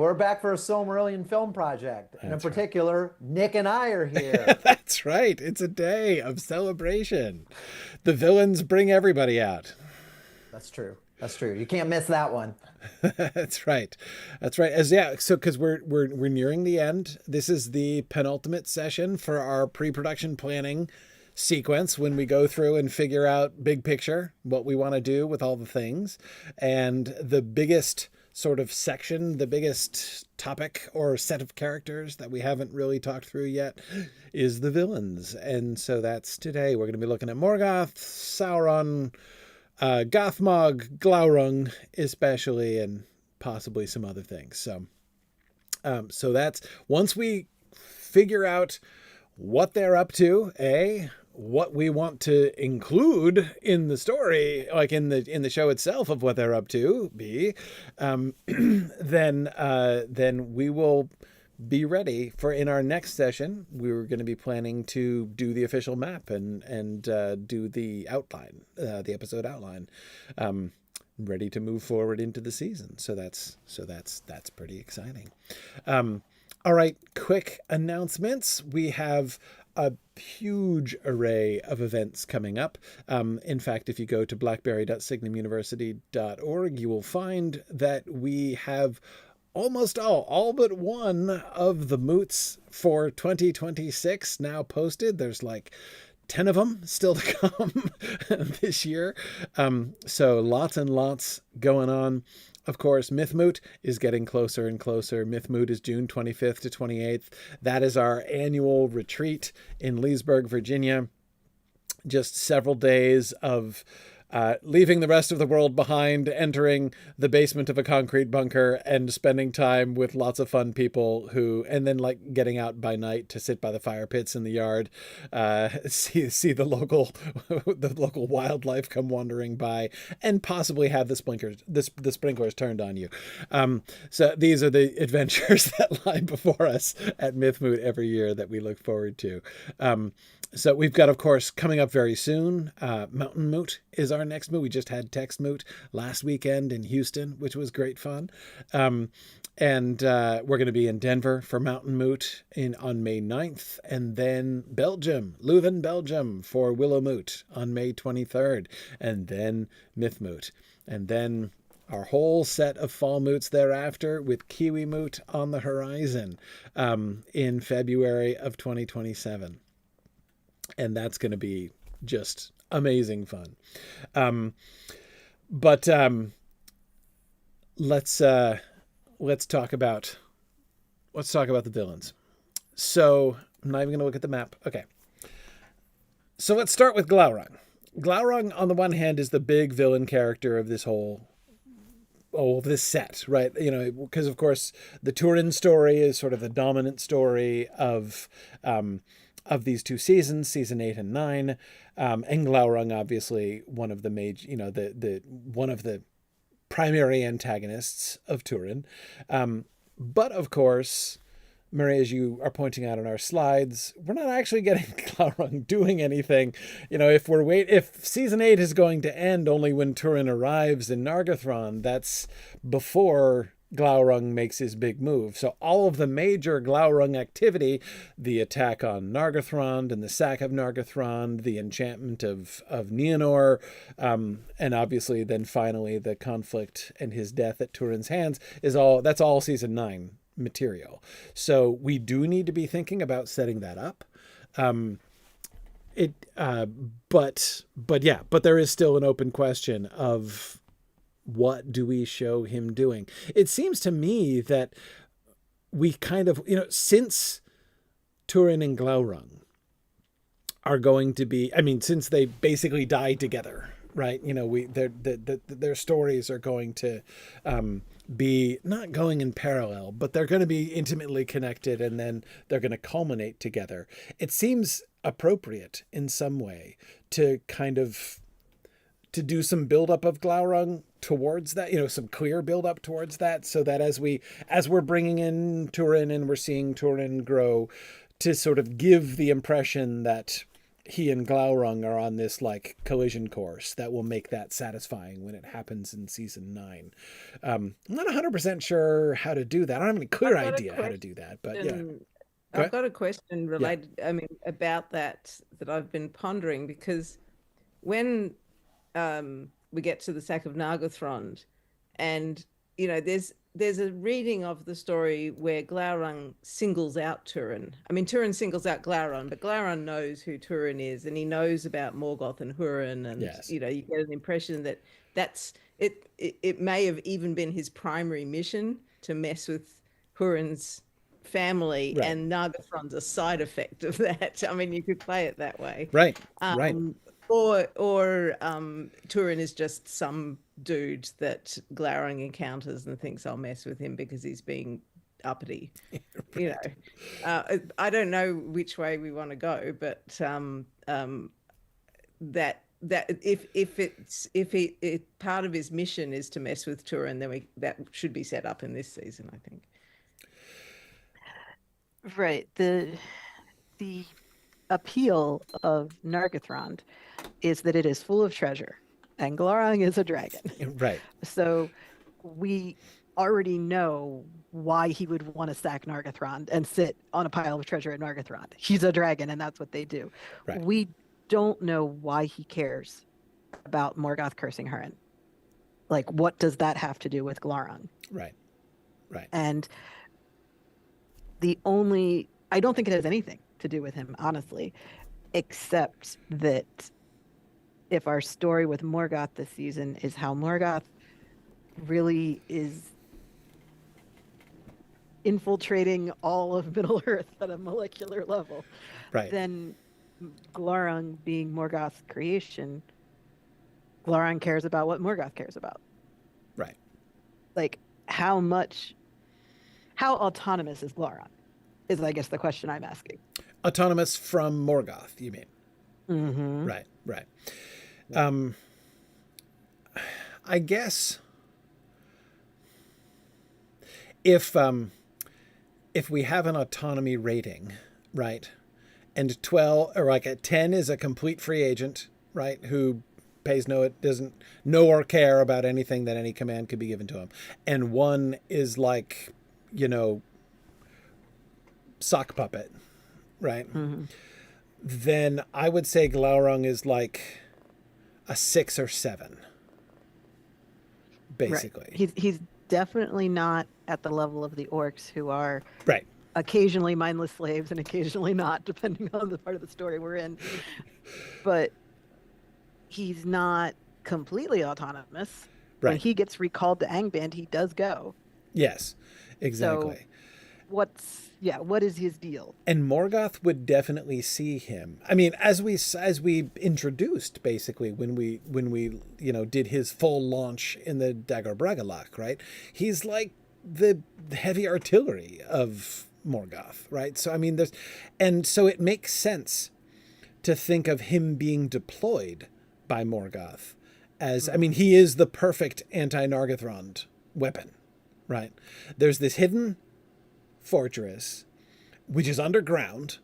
we're back for a Silmarillion film project. And in That's right. particular, Nick and I are here. That's right. It's a day of celebration. The villains bring everybody out. That's true. That's true. You can't miss that one. That's right. That's right. As yeah, so because we're nearing the end. This is the penultimate session for our pre-production planning sequence when we go through and figure out big picture what we want to do with all the things. And the biggest sort of section, the biggest topic or set of characters that we haven't really talked through yet is the villains. And so that's today. We're going to be looking at Morgoth, Sauron, Gothmog, Glaurung, especially, and possibly some other things. So that's once we figure out what they're up to, what we want to include in the story, like in the show itself of what they're up to, then we will be ready for in our next session. We were going to be planning to do the official map and do the outline, the episode outline, ready to move forward into the season. So that's pretty exciting. All right, quick announcements. We have a huge array of events coming up. In fact, if you go to blackberry.signumuniversity.org, you will find that we have almost all but one of the moots for 2026 now posted. There's like 10 of them still to come this year. So lots and lots going on. Of course, Mythmoot is getting closer and closer. Mythmoot is June 25th to 28th. That is our annual retreat in Leesburg, Virginia. Just several days of leaving the rest of the world behind, entering the basement of a concrete bunker and spending time with lots of fun people and then like getting out by night to sit by the fire pits in the yard, see the local wildlife come wandering by, and possibly have the sprinklers turned on you. So these are the adventures that lie before us at Mythmoot every year that we look forward to. So we've got, of course, coming up very soon, Mountain Moot is our next moot. We just had Text Moot last weekend in Houston, which was great fun. And we're going to be in Denver for Mountain Moot on May 9th. And then Leuven, Belgium for Willow Moot on May 23rd. And then Myth Moot. And then our whole set of fall moots thereafter with Kiwi Moot on the horizon in February of 2027. And that's going to be just amazing fun. But let's talk about the villains. So I'm not even going to look at the map. Okay. So let's start with Glaurung. Glaurung, on the one hand, is the big villain character of this this set, right? You know, because of course the Turin story is sort of the dominant story of these two seasons, season 8 and 9, and Glaurung, obviously one of the major, one of the primary antagonists of Turin. But of course, Murray, as you are pointing out in our slides, we're not actually getting Glaurung doing anything. You know, if season 8 is going to end only when Turin arrives in Nargothrond, that's before Glaurung makes his big move. So all of the major Glaurung activity, the attack on Nargothrond and the sack of Nargothrond, the enchantment of Nienor, and obviously then finally the conflict and his death at Turin's hands that's all season 9 material. So we do need to be thinking about setting that up. But there is still an open question of what do we show him doing? It seems to me that we kind of, since Turin and Glaurung are going to be, since they basically died together, right? Their stories are going to be not going in parallel, but they're going to be intimately connected, and then they're going to culminate together. It seems appropriate in some way to do some buildup of Glaurung towards that, some clear buildup towards that, so that as we're bringing in Turin and we're seeing Turin grow, to sort of give the impression that he and Glaurung are on this like collision course that will make that satisfying when it happens in season 9. I'm not 100% sure how to do that. I don't have any clear idea how to do that, but yeah. I've got a question related, about that I've been pondering, because when we get to the sack of Nargothrond, and there's a reading of the story where Glaurung singles out Turin. I mean, Turin singles out Glaurung, but Glaurung knows who Turin is, and he knows about Morgoth and Hurin, and you get an impression that that's it. It may have even been his primary mission to mess with Hurin's family, and Nargothrond's a side effect of that. I mean, you could play it that way, right? Or Turin is just some dude that Glaurung encounters and thinks I'll mess with him because he's being uppity. I don't know which way we want to go, but that if part of his mission is to mess with Turin, then that should be set up in this season, I think. Right. The appeal of Nargothrond is that it is full of treasure, and Glaurung is a dragon. Right. So we already know why he would want to sack Nargothrond and sit on a pile of treasure at Nargothrond. He's a dragon, and that's what they do. Right. We don't know why he cares about Morgoth cursing Hurin. Like, what does that have to do with Glaurung? Right. And I don't think it has anything to do with him, honestly, except that if our story with Morgoth this season is how Morgoth really is infiltrating all of Middle Earth at a molecular level, then Glaurung being Morgoth's creation, Glaurung cares about what Morgoth cares about. Right. Like, how autonomous is Glaurung? Is, I guess, the question I'm asking. Autonomous from Morgoth, you mean? Mm-hmm. Right. I guess if we have an autonomy rating, right, and 12 or like a 10 is a complete free agent, right, who doesn't know or care about anything that any command could be given to him, and 1 is like, sock puppet, right? Mm-hmm. Then I would say Glaurung is like a 6 or 7, basically. Right. He's definitely not at the level of the orcs, who are occasionally mindless slaves and occasionally not, depending on the part of the story we're in. But he's not completely autonomous. When he gets recalled to Angband, he does go. Yes, exactly. So what is his deal? And Morgoth would definitely see him. I mean, as we introduced, basically, when we did his full launch in the Dagor Bragollach, right? He's like the heavy artillery of Morgoth, right? So I mean, so it makes sense to think of him being deployed by Morgoth as, I mean, he is the perfect anti-Nargothrond weapon, right? There's this hidden fortress, which is underground,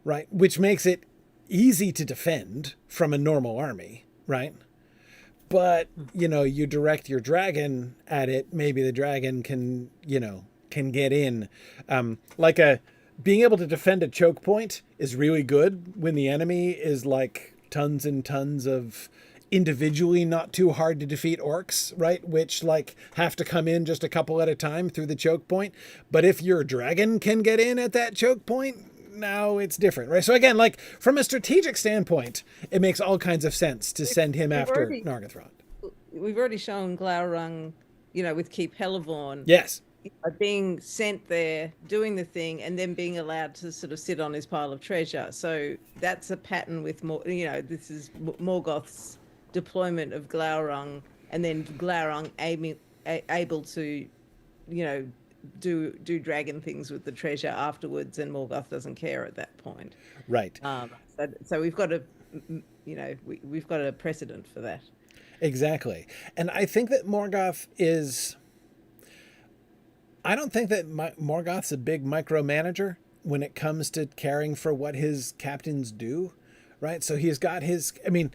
right? Which makes it easy to defend from a normal army, right? But, you direct your dragon at it, maybe the dragon can get in. Being able to defend a choke point is really good when the enemy is like tons and tons of individually not too hard to defeat orcs, right? Which like have to come in just a couple at a time through the choke point. But if your dragon can get in at that choke point, now it's different, right? So again, like from a strategic standpoint, it makes all kinds of sense to send him after Nargothrond. We've already shown Glaurung, with Keep Helleborn. Yes. Being sent there, doing the thing, and then being allowed to sort of sit on his pile of treasure. So that's a pattern with more, this is Morgoth's deployment of Glaurung, and then Glaurung able to, do dragon things with the treasure afterwards, and Morgoth doesn't care at that point. Right. So we've got we've got a precedent for that. Exactly. And I think that I don't think that Morgoth's a big micromanager when it comes to caring for what his captains do, right? So he's got his, I mean,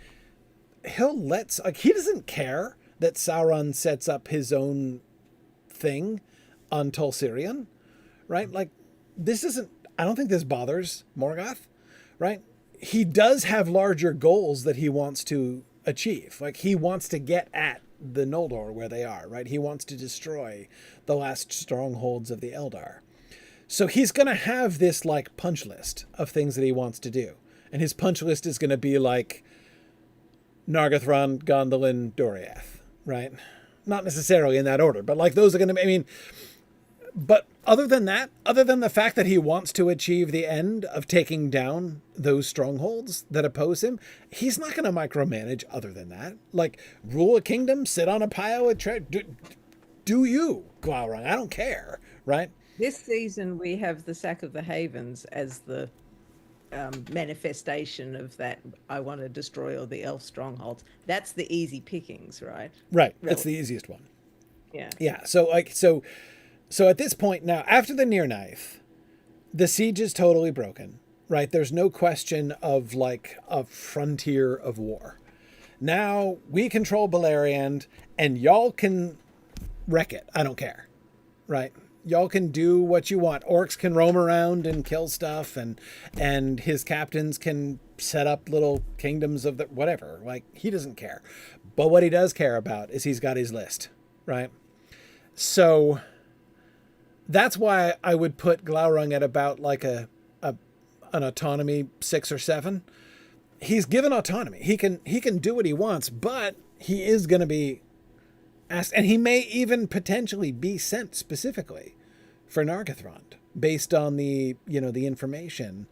he doesn't care that Sauron sets up his own thing on Tol Sirion, right? Like, this isn't, I don't think this bothers Morgoth, right? He does have larger goals that he wants to achieve. Like, he wants to get at the Noldor where they are, right? He wants to destroy the last strongholds of the Eldar. So he's going to have this like punch list of things that he wants to do. And his punch list is going to be like Nargothrond, Gondolin, Doriath, right? Not necessarily in that order, but like those are going to be, I mean, but other than that, other than the fact that he wants to achieve the end of taking down those strongholds that oppose him, he's not going to micromanage other than that. Like, rule a kingdom, sit on a pile of do you, Glaurung? I don't care, right? This season, we have the sack of the Havens as the manifestation of that. I want to destroy all the elf strongholds. That's the easy pickings, right? Right. That's the easiest one. Yeah. Yeah. So at this point now, after the Near Knife, the siege is totally broken, right? There's no question of like a frontier of war. Now we control Beleriand, and y'all can wreck it. I don't care, right? Y'all can do what you want. Orcs can roam around and kill stuff, and his captains can set up little kingdoms of the whatever. Like, he doesn't care. But what he does care about is he's got his list, right? So that's why I would put Glaurung at about like an autonomy 6 or 7. He's given autonomy. He can do what he wants, but he is going to be asked, and he may even potentially be sent specifically for Nargothrond based on the information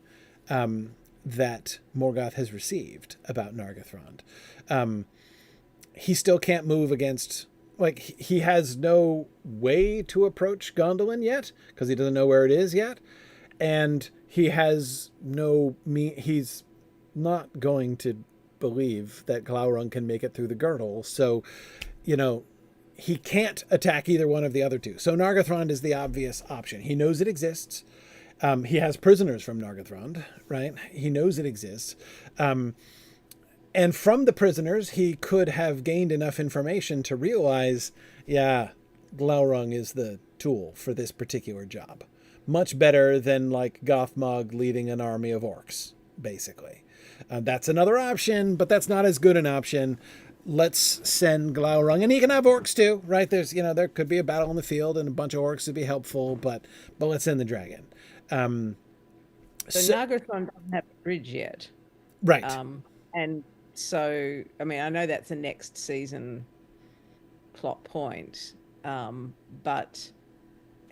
that Morgoth has received about Nargothrond. He still can't move against, like, he has no way to approach Gondolin yet because he doesn't know where it is yet, and he has he's not going to believe that Glaurung can make it through the girdle. So, he can't attack either one of the other two. So Nargothrond is the obvious option. He knows it exists. He has prisoners from Nargothrond, right? He knows it exists. And from the prisoners, he could have gained enough information to realize, yeah, Glaurung is the tool for this particular job. Much better than like Gothmog leading an army of orcs, basically. That's another option, but that's not as good an option. Let's send Glaurung, and he can have orcs too, right? There's, there could be a battle in the field and a bunch of orcs would be helpful, but let's send the dragon. So Nargothrond doesn't have a bridge yet. Right. And so, I mean, I know that's a next season plot point, but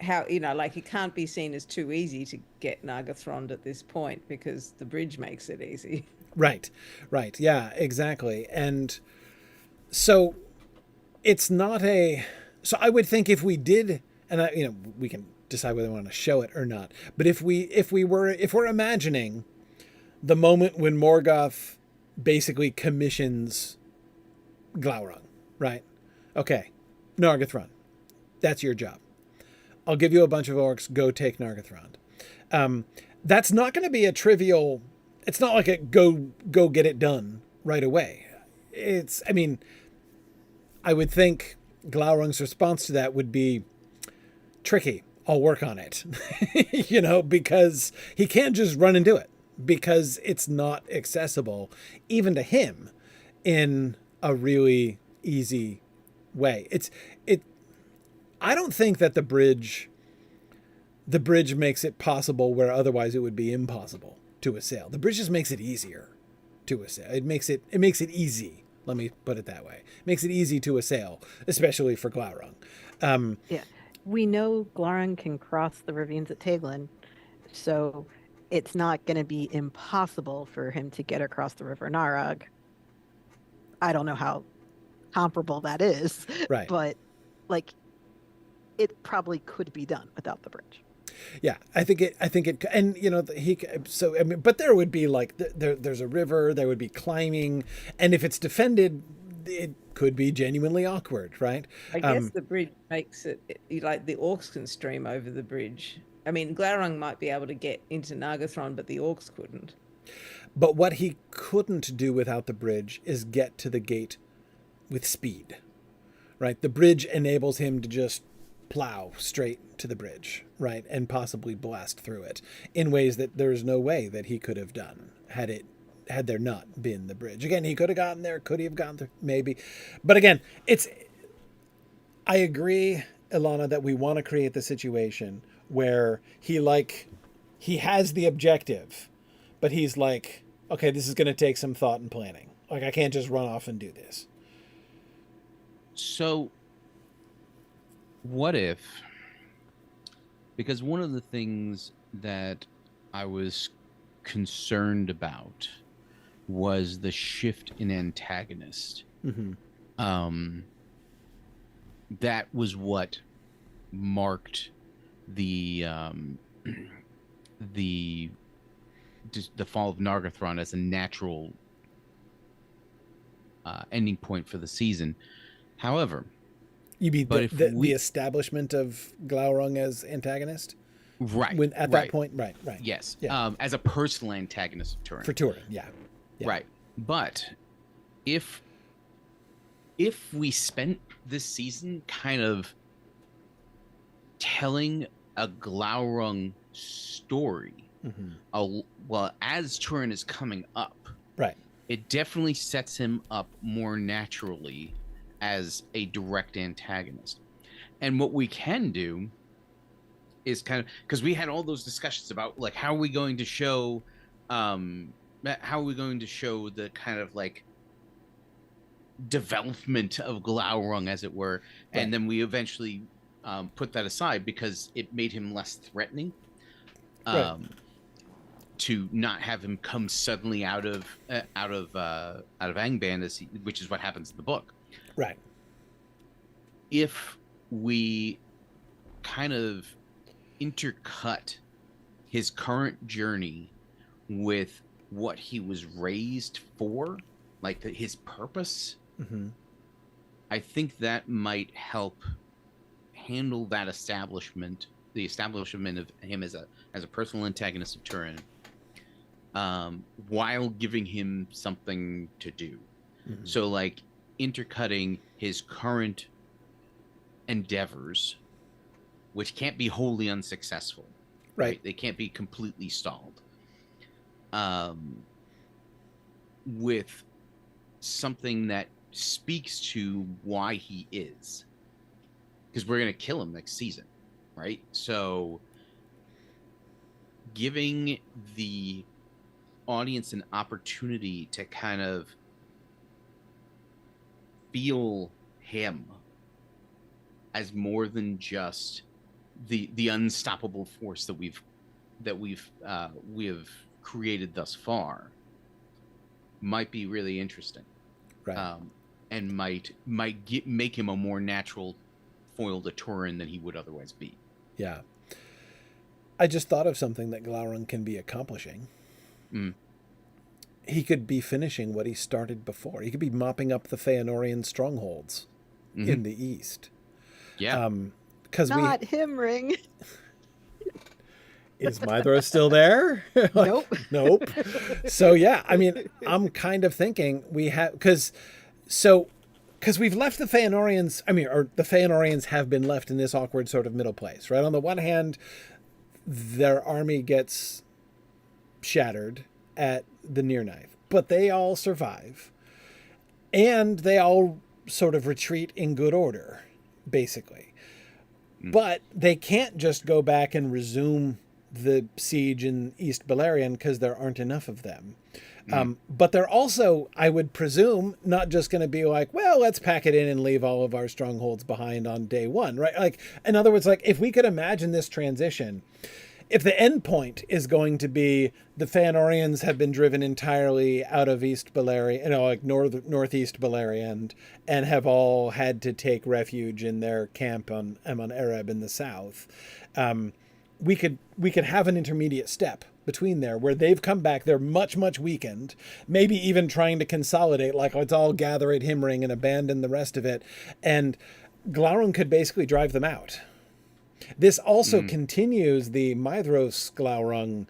how, like, it can't be seen as too easy to get Nargothrond at this point because the bridge makes it easy. Right. Yeah, exactly. And so it's not so I would think if we did, and we can decide whether we want to show it or not, but if we're imagining the moment when Morgoth basically commissions Glaurung, right? Okay, Nargothrond, that's your job. I'll give you a bunch of orcs, go take Nargothrond. That's not going to be a trivial, it's not like a go get it done right away. I would think Glaurung's response to that would be tricky. I'll work on it, because he can't just run and do it because it's not accessible even to him in a really easy way. I don't think that the bridge makes it possible where otherwise it would be impossible to assail. The bridge just makes it easier to assail. It makes it easy. Let me put it that way. It makes it easy to assail, especially for Glaurung. Yeah. We know Glaurung can cross the ravines at Teglin, so it's not going to be impossible for him to get across the River Narog. I don't know how comparable that is, right? But like, it probably could be done without the bridge. Yeah, I think it, and but there would be like, there's a river, there would be climbing, and if it's defended, it could be genuinely awkward, right? I guess the bridge makes it, like, the orcs can stream over the bridge. I mean, Glaurung might be able to get into Nargothrond, but the orcs couldn't. But what he couldn't do without the bridge is get to the gate with speed, right? The bridge enables him to just plow straight to the bridge, right? And possibly blast through it in ways that there's no way that he could have done had there not been the bridge. Again, he could have gotten there. Could he have gotten there? Maybe. But again, I agree, Ilana, that we want to create the situation where he has the objective, but he's like, okay, this is going to take some thought and planning. Like, I can't just run off and do this. So what if, because one of the things that I was concerned about was the shift in antagonist. Mm-hmm. That was what marked the fall of Nargothrond as a natural ending point for the season. However, you mean but the establishment of Glaurung as antagonist? Right. At that point, right. Yes. Yeah. As a personal antagonist of Turin. For Turin, yeah. Right. But if we spent this season kind of telling a Glaurung story, well, as Turin is coming up, right, it definitely sets him up more naturally as a direct antagonist. And what we can do is kind of, because we had all those discussions about like how are we going to show the kind of like development of Glaurung, as it were, right. And then we eventually put that aside because it made him less threatening. Right. To not have him come suddenly out of Angband, which is what happens in the book. Right. If we kind of intercut his current journey with what he was raised for, like his purpose, I think that might help handle that establishment, the establishment of him as a personal antagonist of Turin, while giving him something to do. So like intercutting his current endeavors, which can't be wholly unsuccessful, right? They can't be completely stalled, with something that speaks to why he is, because we're going to kill him next season, right? So giving the audience an opportunity to kind of feel him as more than just the unstoppable force that we have created thus far might be really interesting, right? And might make him a more natural foil to Turin than he would otherwise be. Yeah. I just thought of something that Glaurung can be accomplishing. He could be finishing what he started before. He could be mopping up the Fëanorian strongholds in the east. Yeah. Because not Himring. Is Maedhros still there? Nope. So yeah, I mean, I'm kind of thinking we have because we've left the Fëanorians. I mean, or the Fëanorians have been left in this awkward sort of middle place, right? On the one hand, their army gets shattered at the Near Knife, but they all survive, and they all sort of retreat in good order, basically. But they can't just go back and resume the siege in East Beleriand because there aren't enough of them. But they're also, I would presume, not just going to be like, well, let's pack it in and leave all of our strongholds behind on day one, right? Like, in other words, like if we could imagine this transition, if the end point is going to be the Fëanorians have been driven entirely out of East Beleriand, like northeast Beleriand, and have all had to take refuge in their camp on Arab in the south, we could have an intermediate step between there where they've come back, they're much weakened, maybe even trying to consolidate, like let's all gather at Himring and abandon the rest of it, and Glaurung could basically drive them out. This also continues the Maedhros Glaurung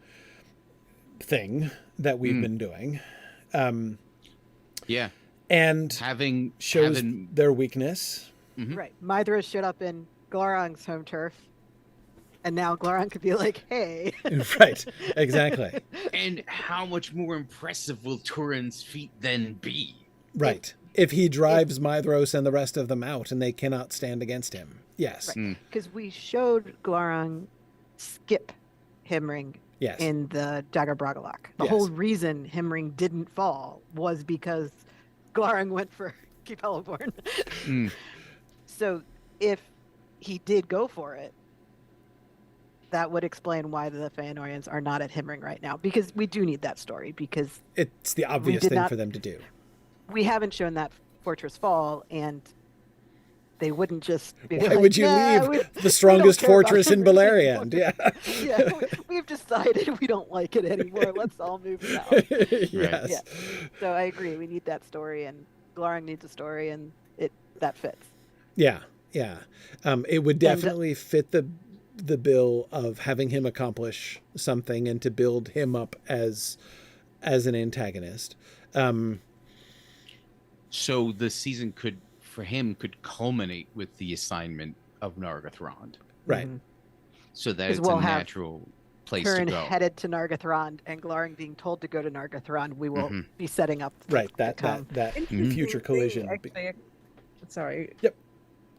thing that we've been doing. Yeah. And shows having their weakness. Right. Maedhros showed up in Glaurung's home turf, and now Glaurung could be like, hey. Right, exactly. And how much more impressive will Turin's feat then be? Right. If he drives Maedhros and the rest of them out and they cannot stand against him. Yes. Because we showed Glaurung skip Himring Yes. in the Dagger Bragalach. The Yes. whole reason Himring didn't fall was because Glaurung went for Keep Hellborn. So if he did go for it, that would explain why the Fëanorians are not at Himring right now. Because we do need that story, because It's the obvious thing for them to do. we haven't shown that fortress fall, and they wouldn't just be Why like, would you "Nah, leave we the strongest don't care about fortress in Himring Beleriand? anymore." Yeah. Yeah, we've decided we don't like it anymore. Let's all move south. Yes. Yeah. So I agree. We need that story, and Glaurung needs a story, and that fits. Yeah. Yeah. It would definitely fit the bill of having him accomplish something and to build him up as an antagonist. So the season could culminate with the assignment of Nargothrond. Right. So that 'Cause it's we'll a have natural place Turin to go. headed to Nargothrond, and Glaurung being told to go to Nargothrond. We will be setting up. Right. That come. future collision. Actually, sorry. Yep.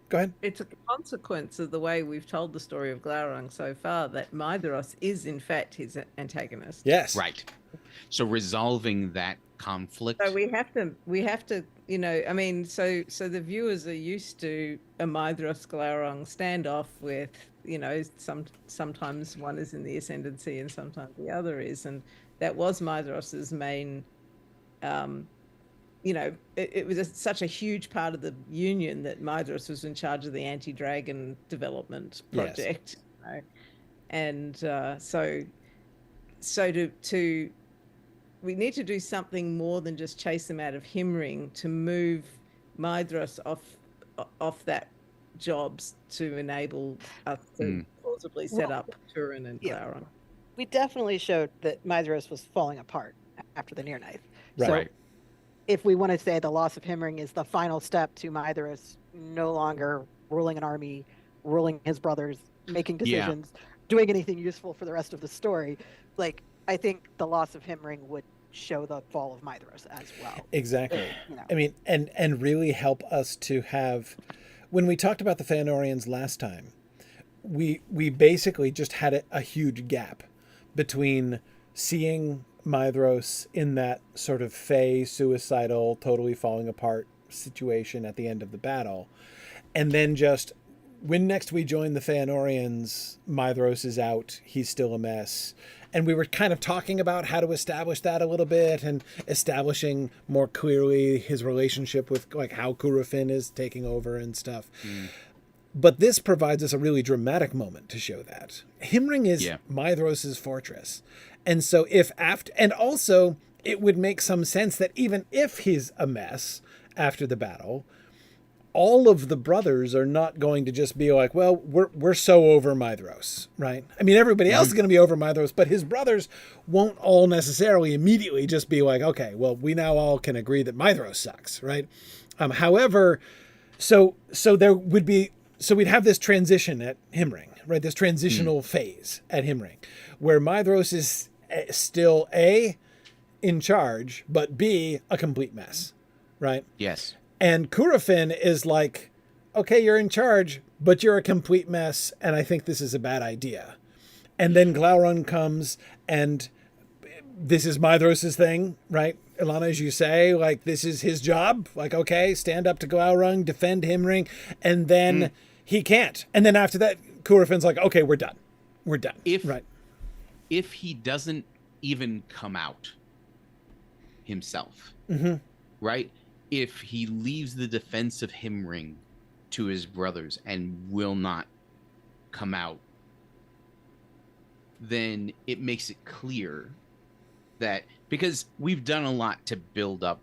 Go ahead. It's a consequence of the way we've told the story of Glaurung so far that Maedhros is in fact his antagonist. Yes. Right. So resolving that conflict. So we have to, I mean, so the viewers are used to a Maedhros Glaurung standoff with, sometimes one is in the ascendancy and sometimes the other is, and that was Maedhros's main. It was such a huge part of the Union that Maedhros was in charge of the anti-dragon development project. Yes. And so we need to do something more than just chase them out of Himring to move Maedhros off that jobs to enable us to plausibly set up Turin and Glaurung. We definitely showed that Maedhros was falling apart after the Near Knife. Right. So if we want to say the loss of Himring is the final step to Maedhros no longer ruling an army, ruling his brothers, making decisions, doing anything useful for the rest of the story, I think the loss of Himring would show the fall of Maedhros as well. Exactly. I mean, and really help us to have, when we talked about the Fëanorians last time, we basically just had a huge gap between seeing Maedhros in that sort of fey, suicidal, totally falling apart situation at the end of the battle, and then just when next we join the Fëanorians, Maedhros is out, he's still a mess. And we were kind of talking about how to establish that a little bit and establishing more clearly his relationship with how Curufin is taking over and stuff. But this provides us a really dramatic moment to show that. Himring is Maedhros' fortress. And so and also it would make some sense that even if he's a mess after the battle, all of the brothers are not going to just be like, well, we're so over Maedhros, right? I mean, everybody else is going to be over Maedhros, but his brothers won't all necessarily immediately just be like, okay, well, we now all can agree that Maedhros sucks, right? However, so we'd have this transition at Himring, right? This transitional phase at Himring, where Maedhros is still A, in charge, but B, a complete mess, right? Yes. And Curufin is like, okay, you're in charge, but you're a complete mess, and I think this is a bad idea. And then Glaurung comes, and this is Maedhros' thing, right? Ilana, as you say, this is his job. Okay, stand up to Glaurung, defend Himring, and then he can't. And then after that, Curufin's like, okay, we're done. We're done. If he doesn't even come out himself, right? If he leaves the defense of Himring to his brothers and will not come out, then it makes it clear that, because we've done a lot to build up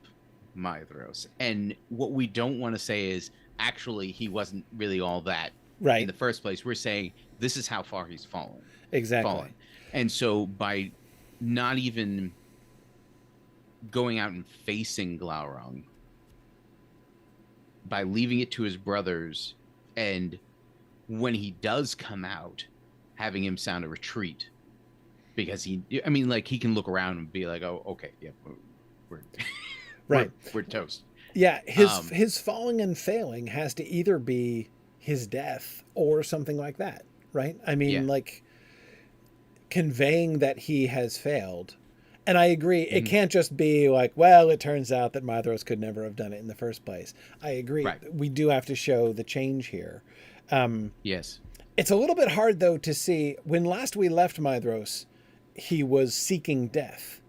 Maedhros, and what we don't want to say is actually he wasn't really all that in the first place. We're saying this is how far he's fallen. Exactly. And so by not even going out and facing Glaurung, by leaving it to his brothers, and when he does come out, having him sound a retreat, because he can look around and be like, oh, okay, yeah, we're Right. we're toast. Yeah, his falling and failing has to either be his death or something like that, right? I mean, like conveying that he has failed. And I agree, it can't just be like, well, it turns out that Maedhros could never have done it in the first place. I agree. Right. We do have to show the change here. Yes. It's a little bit hard, though, to see. When last we left Maedhros, he was seeking death.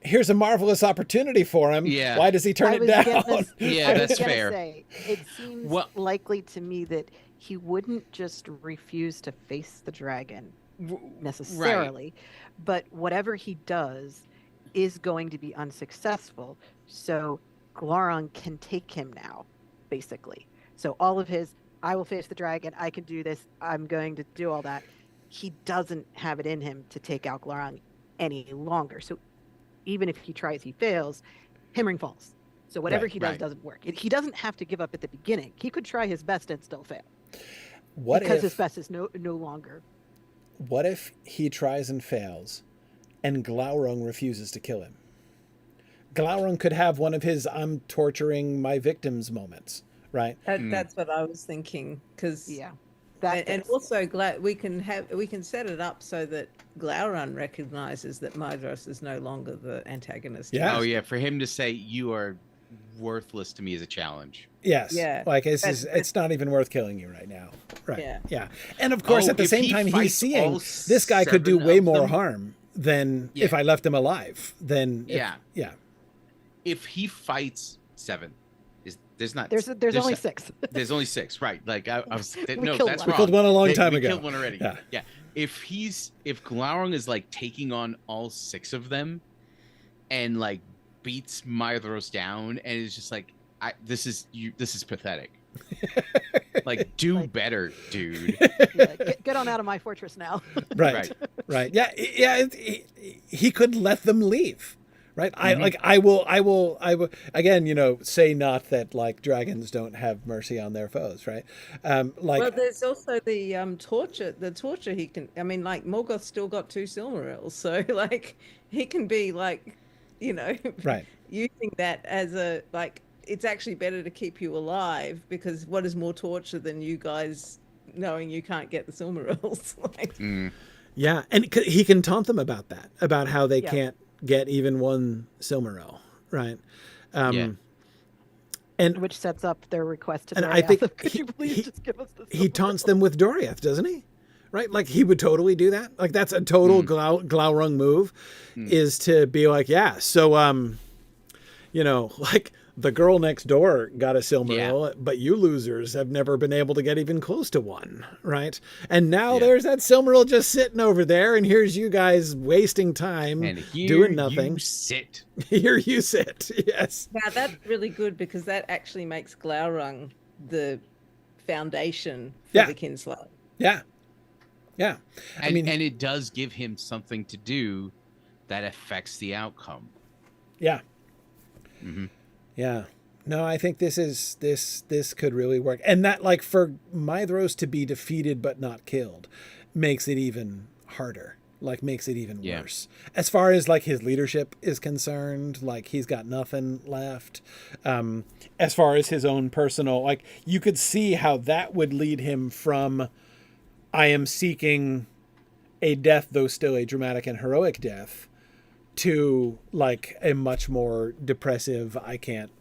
Here's a marvelous opportunity for him. Yeah. Why does he turn it down? Yeah, that's fair. It seems likely to me that he wouldn't just refuse to face the dragon necessarily, but whatever he does is going to be unsuccessful. So Glaurung can take him now, basically. So all of his, I will face the dragon, I can do this, I'm going to do all that. He doesn't have it in him to take out Glaurung any longer. So even if he tries, he fails, Himring falls. So whatever he does doesn't work. He doesn't have to give up at the beginning. He could try his best and still fail. Because his best is no longer. What if he tries and fails and Glaurung refuses to kill him? Glaurung could have one of his I'm torturing my victims moments, right? That's what I was thinking, because and also we can set it up so that Glaurung recognizes that Maedhros is no longer the antagonist. Yeah. Oh yeah, for him to say you are worthless to me is a challenge. Yes. Yeah. Like it's not even worth killing you right now. Right. Yeah. Yeah. And of course, at the same time, he's seeing this guy could do way more harm than if I left him alive. If he fights 7, there's only 6. There's only 6, right? Like I was no, that's wrong. We wrong. killed one a long time ago. We killed one already. Yeah. If Glaurung is like taking on all 6 of them, and like beats Maedhros down, and is just like, this is pathetic. Like, do better, dude. Get on out of my fortress now. Right. Yeah. He could let them leave. Right. I will again, say not that like dragons don't have mercy on their foes. Right. Well, there's also the torture he can, like Morgoth's still got 2 Silmarils. So like he can be like, right. using that as a, like, it's actually better to keep you alive, because what is more torture than you guys knowing you can't get the Silmarils? Yeah. And he can taunt them about that, about how they can't get even one Silmaril, right? And which sets up their request to Doriath. And I think could you please just give us the Silmaril? He taunts them with Doriath, doesn't he? Right? Like he would totally do that. Like that's a total Glaurung move, is to be like, so like the girl next door got a Silmaril, but you losers have never been able to get even close to one, right? And now there's that Silmaril just sitting over there, and here's you guys wasting time and doing nothing. You sit. Here you sit. Yes. Now that's really good, because that actually makes Glaurung the foundation for the Kinslow. Yeah. Yeah. And it does give him something to do that affects the outcome. Yeah. Yeah. No, I think this could really work. And that, like, for Maedhros to be defeated but not killed makes it even harder. Like, makes it even worse. As far as, like, his leadership is concerned, like, he's got nothing left. As far as his own personal, like, you could see how that would lead him from, I am seeking a death, though still a dramatic and heroic death, to like a much more depressive, I can't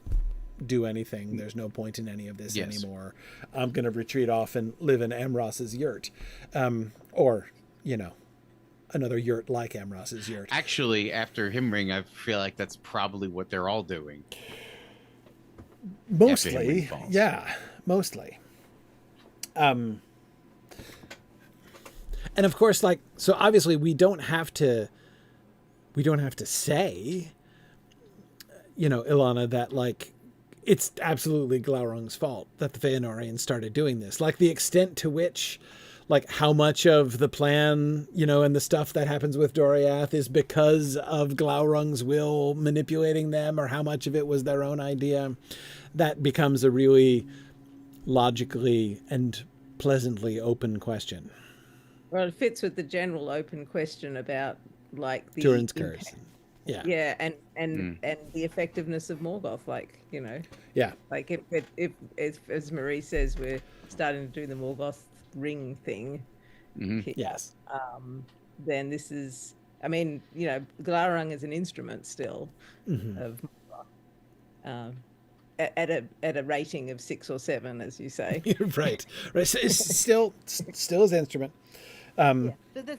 do anything, there's no point in any of this anymore, I'm going to retreat off and live in Amros's yurt, or another yurt like Amros's yurt. Actually, after Himring, I feel like that's probably what they're all doing. Mostly, mostly. And of course, like, so obviously we don't have to say, Ilana, that like it's absolutely Glaurung's fault that the Fëanorians started doing this. Like the extent to which like how much of the plan, and the stuff that happens with Doriath is because of Glaurung's will manipulating them, or how much of it was their own idea. That becomes a really logically and pleasantly open question. Well, it fits with the general open question about like the Turin's curse. Yeah, and the effectiveness of Morgoth, Yeah. like if as Marie says, we're starting to do the Morgoth ring thing. Mm-hmm. Yes. Then this is, Glaurung is an instrument still of Morgoth, at a rating of 6 or 7, as you say. Right. So it's still his instrument. So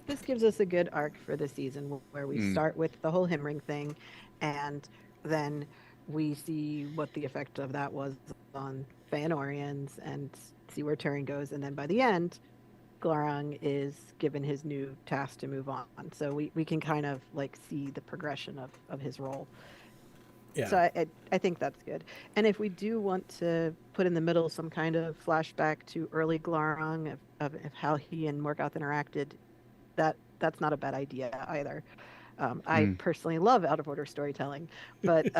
this gives us a good arc for the season where we start with the whole Himring thing, and then we see what the effect of that was on Fëanorians and see where Turin goes, and then by the end, Glaurung is given his new task to move on. So we can kind of like see the progression of his role. Yeah. So I think that's good. And if we do want to put in the middle some kind of flashback to early Glaurung of how he and Morgoth interacted, that's not a bad idea either. I personally love out of order storytelling, but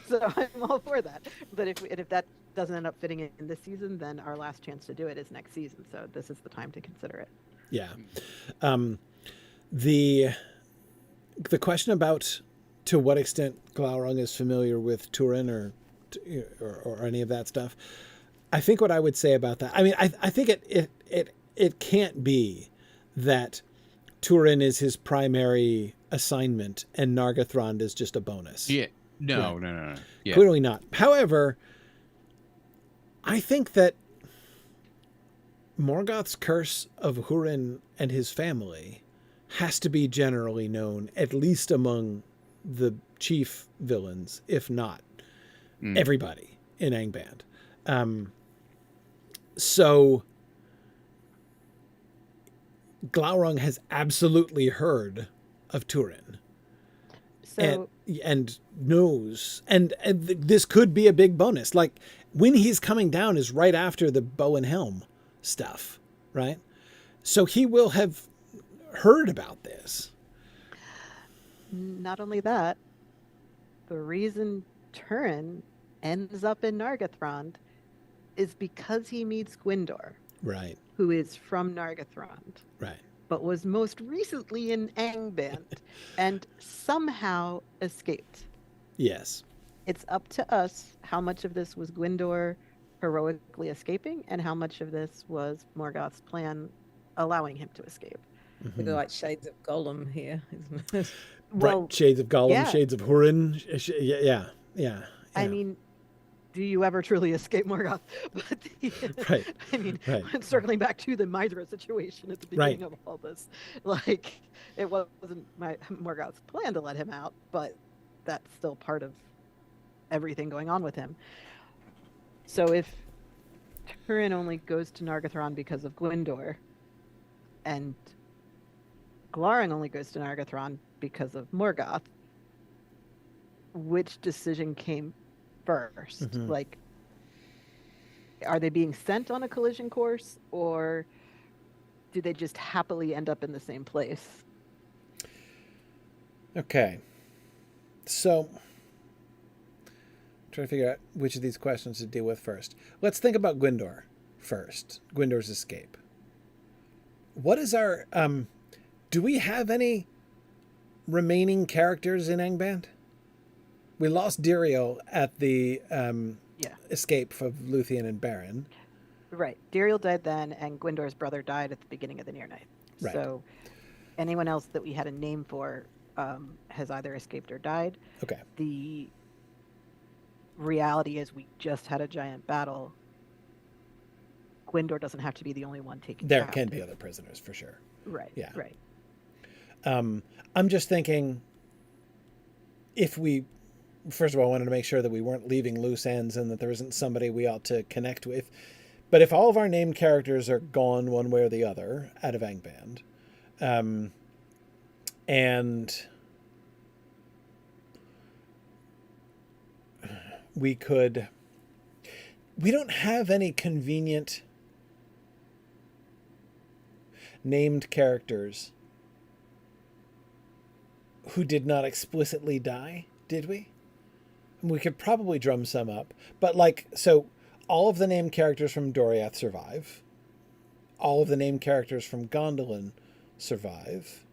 so I'm all for that. But if that doesn't end up fitting in this season, then our last chance to do it is next season. So this is the time to consider it. Yeah. The question about to what extent Glaurung is familiar with Turin or any of that stuff, I think what I would say about that, I think it can't be that Turin is his primary assignment and Nargothrond is just a bonus. Yeah. No. Yeah. Clearly not. However, I think that Morgoth's curse of Hurin and his family has to be generally known, at least among the chief villains, if not everybody in Angband. So Glaurung has absolutely heard of Turin. So and knows, and this could be a big bonus. Like when he's coming down is right after the bow and helm stuff, right? So he will have heard about this. not only that, the reason Turin ends up in Nargothrond is because he meets Gwindor, Right. who is from Nargothrond, Right. but was most recently in Angband and somehow escaped. Yes. It's up to us how much of this was Gwindor heroically escaping and how much of this was Morgoth's plan allowing him to escape. They're like shades of Gollum here, isn't it? Well, Right. Shades of Gollum, yeah. shades of Hurin. Yeah. I mean, do you ever truly escape Morgoth? But Right. I mean, Right. circling back to the Maedhros situation at the beginning of all this, like it wasn't Morgoth's plan to let him out, but that's still part of everything going on with him. So if Turin only goes to Nargothrond because of Gwindor, and Glaurung only goes to Nargothrond because of Morgoth, which decision came first? Mhm. Like, are they being sent on a collision course, or do they just happily end up in the same place? Okay. So, trying to figure out which of these questions to deal with first. Let's think about Gwindor first. Gwindor's escape. What is our do we have any remaining characters in Angband? We lost Diriel at the escape of Luthien and Baron. Right. Diriel died then, and Gwindor's brother died at the beginning of the Near Night. Right. So anyone else that we had a name for has either escaped or died. Okay. The reality is we just had a giant battle. Gwindor doesn't have to be the only one taken There captive. can be other prisoners for sure. Right. Yeah. Right. I'm just thinking if we, first of all, I wanted to make sure that we weren't leaving loose ends and that there isn't somebody we ought to connect with. But if all of our named characters are gone one way or the other out of Angband, and we don't have any convenient named characters who did not explicitly die, did we? We could probably drum some up. But like, so all of the named characters from Doriath survive. All of the named characters from Gondolin survive.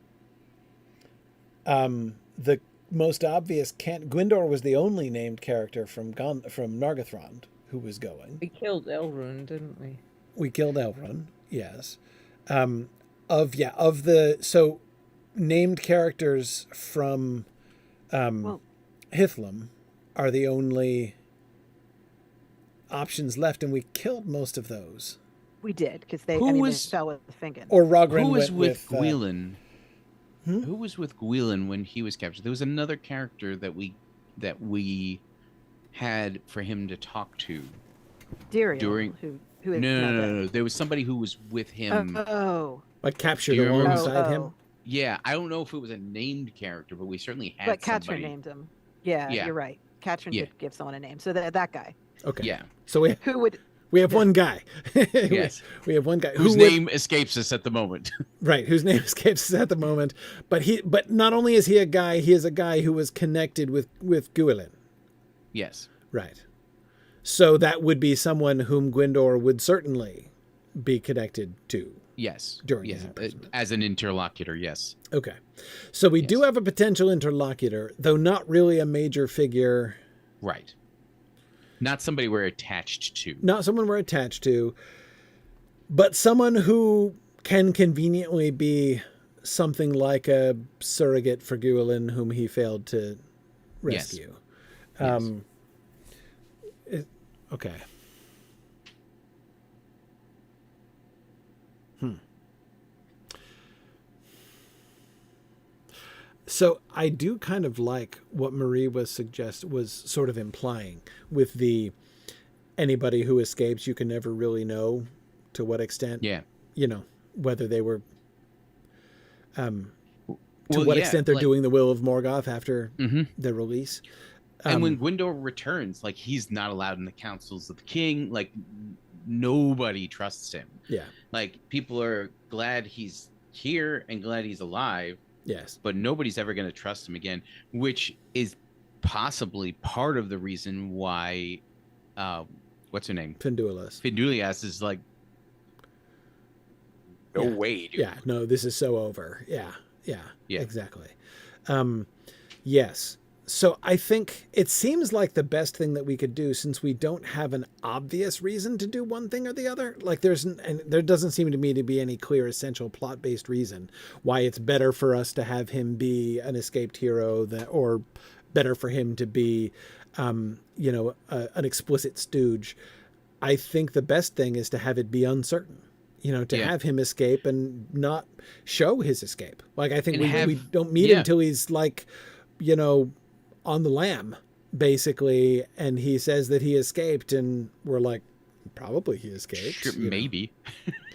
The most obvious Gwindor was the only named character from Nargothrond who was going. We killed Elrond, didn't we? We killed Elrond, yes. So named characters from Hithlum are the only options left, and we killed most of those. We did, because they fell with the Fingon. Or Rogren Who was went with Gwilyn? Who was with Gwilyn when he was captured? There was another character that we had for him to talk to. Diriel, who is no. There was somebody who was with him. Like captured alongside him? Yeah, I don't know if it was a named character, but we certainly had But somebody. Katrin named him. Yeah, you're right. Katrin did give someone a name. So that guy. Okay. Yeah. So we have one guy. Yes. we have one guy whose name escapes us at the moment. Right, whose name escapes us at the moment. But not only is he a guy, he is a guy who was connected with Gwilyn. Yes. Right. So that would be someone whom Gwindor would certainly be connected to. Yes. During his imprisonment. As an interlocutor, yes. Okay. So we do have a potential interlocutor, though not really a major figure. Right. Not somebody we're attached to. Not someone we're attached to, but someone who can conveniently be something like a surrogate for Gwilyn, whom he failed to rescue. Yes. Okay. So I do kind of like what Marie was sort of implying with the anybody who escapes, you can never really know to what extent. Yeah. You know, whether they were to what extent they're doing the will of Morgoth after their release. And when Gwindor returns, like, he's not allowed in the councils of the king. Like, nobody trusts him. Yeah. Like, people are glad he's here and glad he's alive. Yes. But nobody's ever going to trust him again, which is possibly part of the reason why, what's her name? Finduilas is like, no way, dude. Yeah, no, this is so over. Yeah, exactly. Yes. So I think it seems like the best thing that we could do, since we don't have an obvious reason to do one thing or the other, like there doesn't seem to me to be any clear essential plot-based reason why it's better for us to have him be an escaped hero or better for him to be, an explicit stooge. I think the best thing is to have it be uncertain. Have him escape and not show his escape. Like, I think we don't meet him until he's like, on the lam, basically, and he says that he escaped, and we're like, probably he escaped. Sure, maybe.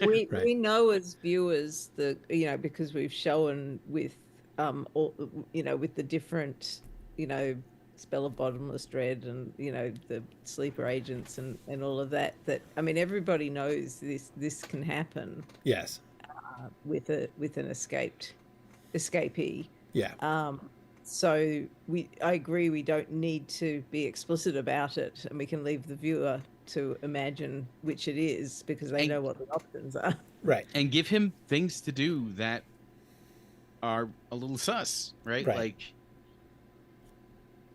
We know as viewers that, because we've shown with, with the different, spell of bottomless dread and, the sleeper agents and all of that, everybody knows this can happen. Yes. With an escapee. Yeah. So I agree, we don't need to be explicit about it, and we can leave the viewer to imagine which it is, because they know what the options are. Right. And give him things to do that are a little sus, right?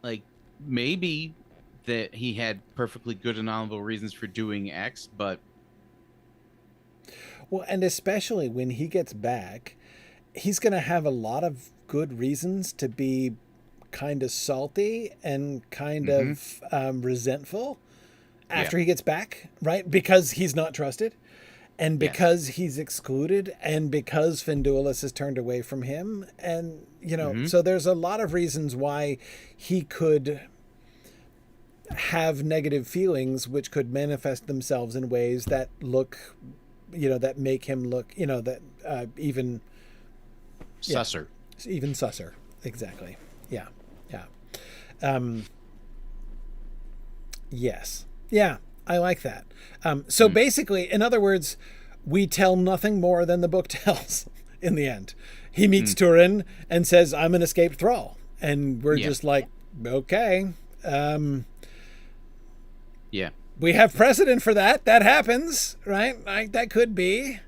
Like maybe that he had perfectly good and honorable reasons for doing X, but... Well, and especially when he gets back, he's going to have a lot of good reasons to be kind of salty and kind of resentful after he gets back, right? Because he's not trusted, and because he's excluded, and because Finduilas has turned away from him, and so there's a lot of reasons why he could have negative feelings, which could manifest themselves in ways that look, that make him look, even susser. Even susser. Exactly. Yeah. Yes. Yeah, I like that. So basically, in other words, we tell nothing more than the book tells in the end. He meets Turin and says, I'm an escaped thrall. And we're just like, okay. Yeah. We have precedent for that. That happens, right? Like, that could be.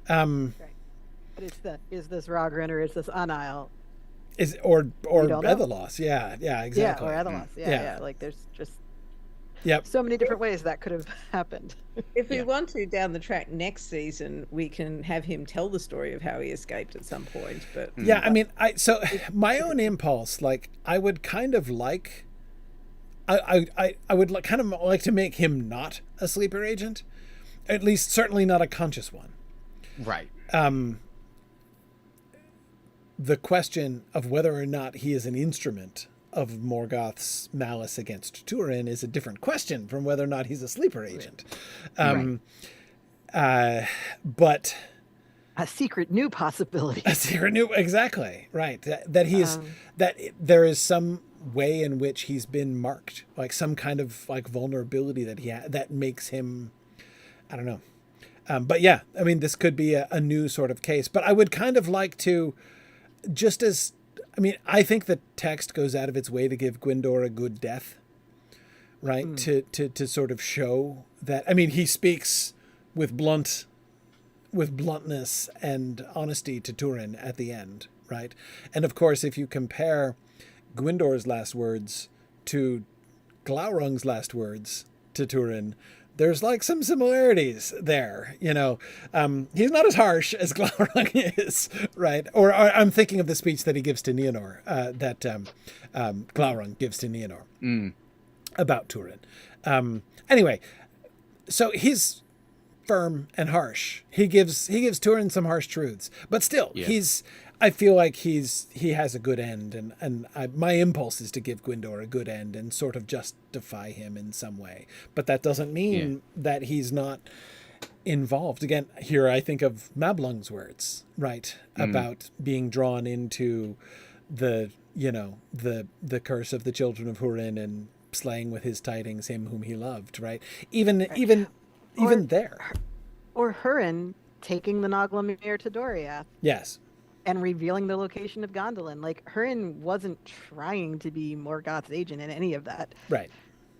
Right. But is this Rogren or is this Anile? Or don't know. Ethellos. Yeah, exactly. Yeah, or Ethellos. Yeah. Like there's just so many different ways that could have happened. If we want to down the track next season, we can have him tell the story of how he escaped at some point. But yeah, I mean, my own impulse, like, I would kind of like, I would kind of like to make him not a sleeper agent, at least certainly not a conscious one. Right. The question of whether or not he is an instrument of Morgoth's malice against Turin is a different question from whether or not he's a sleeper agent. But a secret new possibility. Exactly, right. That he is, that there is some way in which he's been marked, like some kind of like vulnerability that that makes him, I don't know. But yeah, I mean, this could be a new sort of case, but I would kind of like to, I think the text goes out of its way to give Gwindor a good death, right? To sort of show that, I mean, he speaks with bluntness and honesty to Turin at the end, right? And of course, if you compare Gwindor's last words to Glaurung's last words to Turin, there's like some similarities there, you know. He's not as harsh as Glaurung is, right? Or I'm thinking of the speech that he gives to Nienor, that Glaurung gives to Nienor about Turin. Anyway, so he's firm and harsh. He gives Turin some harsh truths, but still, I feel like he has a good end, and my impulse is to give Gwindor a good end and sort of justify him in some way. But that doesn't mean that he's not involved. Again, here I think of Mablung's words, right, about being drawn into the curse of the children of Hurin and slaying with his tidings him whom he loved, right? Even there. Or Hurin taking the Noglamir to Doriath. Yes. And revealing the location of Gondolin. Like, Hurin wasn't trying to be Morgoth's agent in any of that. Right.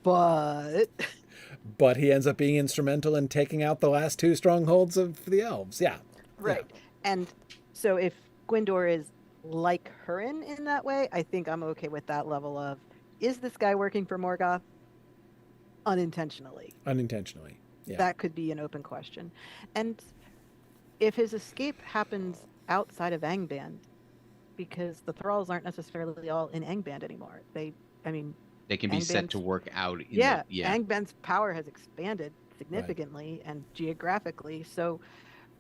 But he ends up being instrumental in taking out the last two strongholds of the elves. Yeah. Right. Yeah. And so if Gwindor is like Hurin in that way, I think I'm okay with that level of, is this guy working for Morgoth unintentionally? Unintentionally. Yeah. That could be an open question. And if his escape happens outside of Angband, because the thralls aren't necessarily all in Angband anymore. They can be set to work out. Angband's power has expanded significantly and geographically, so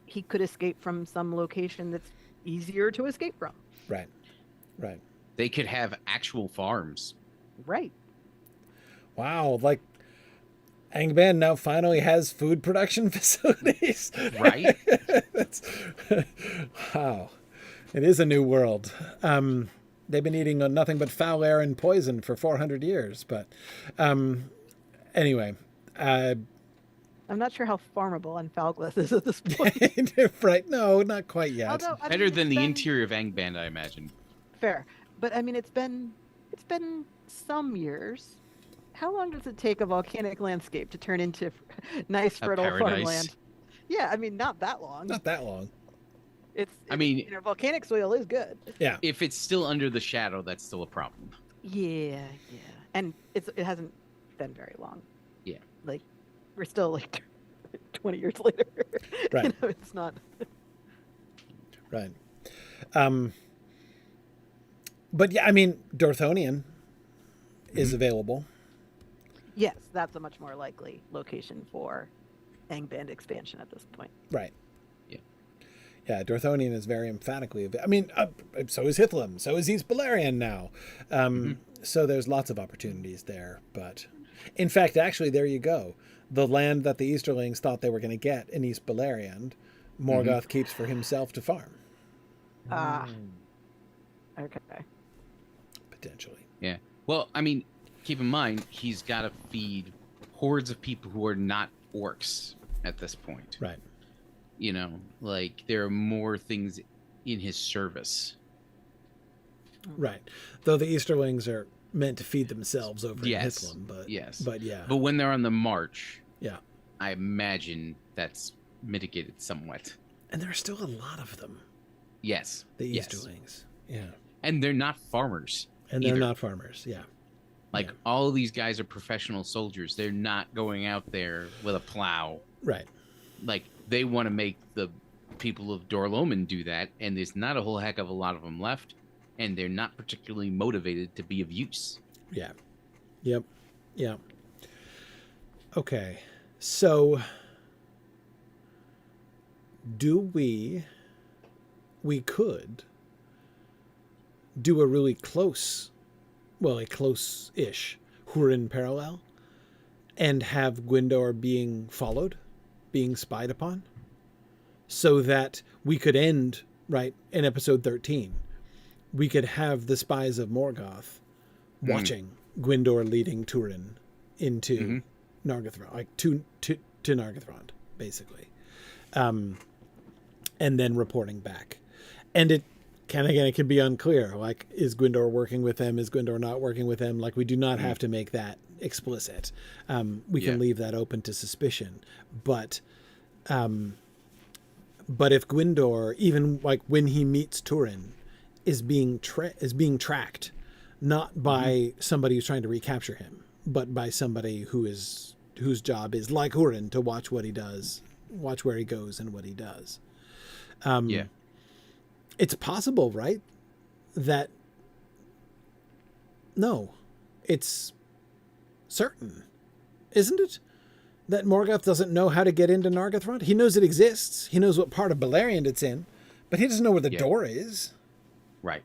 he could escape from some location that's easier to escape from. Right. They could have actual farms. Right. Wow, like Angband now finally has food production facilities. Right. Wow. It is a new world. They've been eating nothing but foul air and poison for 400 years. But anyway. I'm not sure how farmable Anfalglith is at this point. Right. No, not quite yet. Although, Better than the interior of Angband, I imagine. Fair. But I mean, it's been some years. How long does it take a volcanic landscape to turn into nice, fertile farmland? Yeah, I mean, not that long. Not that long. Volcanic soil is good. Yeah. If it's still under the shadow, that's still a problem. Yeah. And it hasn't been very long. Yeah. Like, we're still like 20 years later. Right. It's not. Right. But yeah, I mean, Dorthonion is available. Yes, that's a much more likely location for Angband expansion at this point. Right. Yeah, Dorthonion is very emphatically. I mean, so is Hithlum. So is East Beleriand now. So there's lots of opportunities there. But in fact, actually, there you go. The land that the Easterlings thought they were going to get in East Beleriand, Morgoth keeps for himself to farm. Okay. Potentially. Yeah. Well, I mean, keep in mind, he's got to feed hordes of people who are not orcs at this point. Right. You know, like there are more things in his service. Right. Though the Easterlings are meant to feed themselves over in Yes. Hislam, but Yes. but yeah. But when they're on the march, Yeah. I imagine that's mitigated somewhat. And there are still a lot of them, Yes. the Yes. Easterlings. Yeah. And they're not farmers. And they're either. not farmers. Yeah. Like all of these guys are professional soldiers. They're not going out there with a plow. Right. Like they want to make the people of Dorloman do that, and there's not a whole heck of a lot of them left, and they're not particularly motivated to be of use. Yeah. Yep. Yeah. Okay. So do we could do a really close, well, a close-ish Hurin parallel and have Gwindor being followed, being spied upon, so that we could end, right, in episode 13. We could have the spies of Morgoth watching Gwindor leading Turin into Nargothrond, like to Nargothrond, basically, and then reporting back. And it can be unclear. Like, is Gwindor working with them? Is Gwindor not working with them? Like, we do not have to make that explicit. We can leave that open to suspicion. But if Gwindor, even like when he meets Turin, is being tracked, not by somebody who's trying to recapture him, but by somebody whose job is, like Hurin, to watch what he does, watch where he goes and what he does. It's possible, right? That no, it's certain, isn't it? That Morgoth doesn't know how to get into Nargothrond. He knows it exists. He knows what part of Beleriand it's in, but he doesn't know where the door is. Right.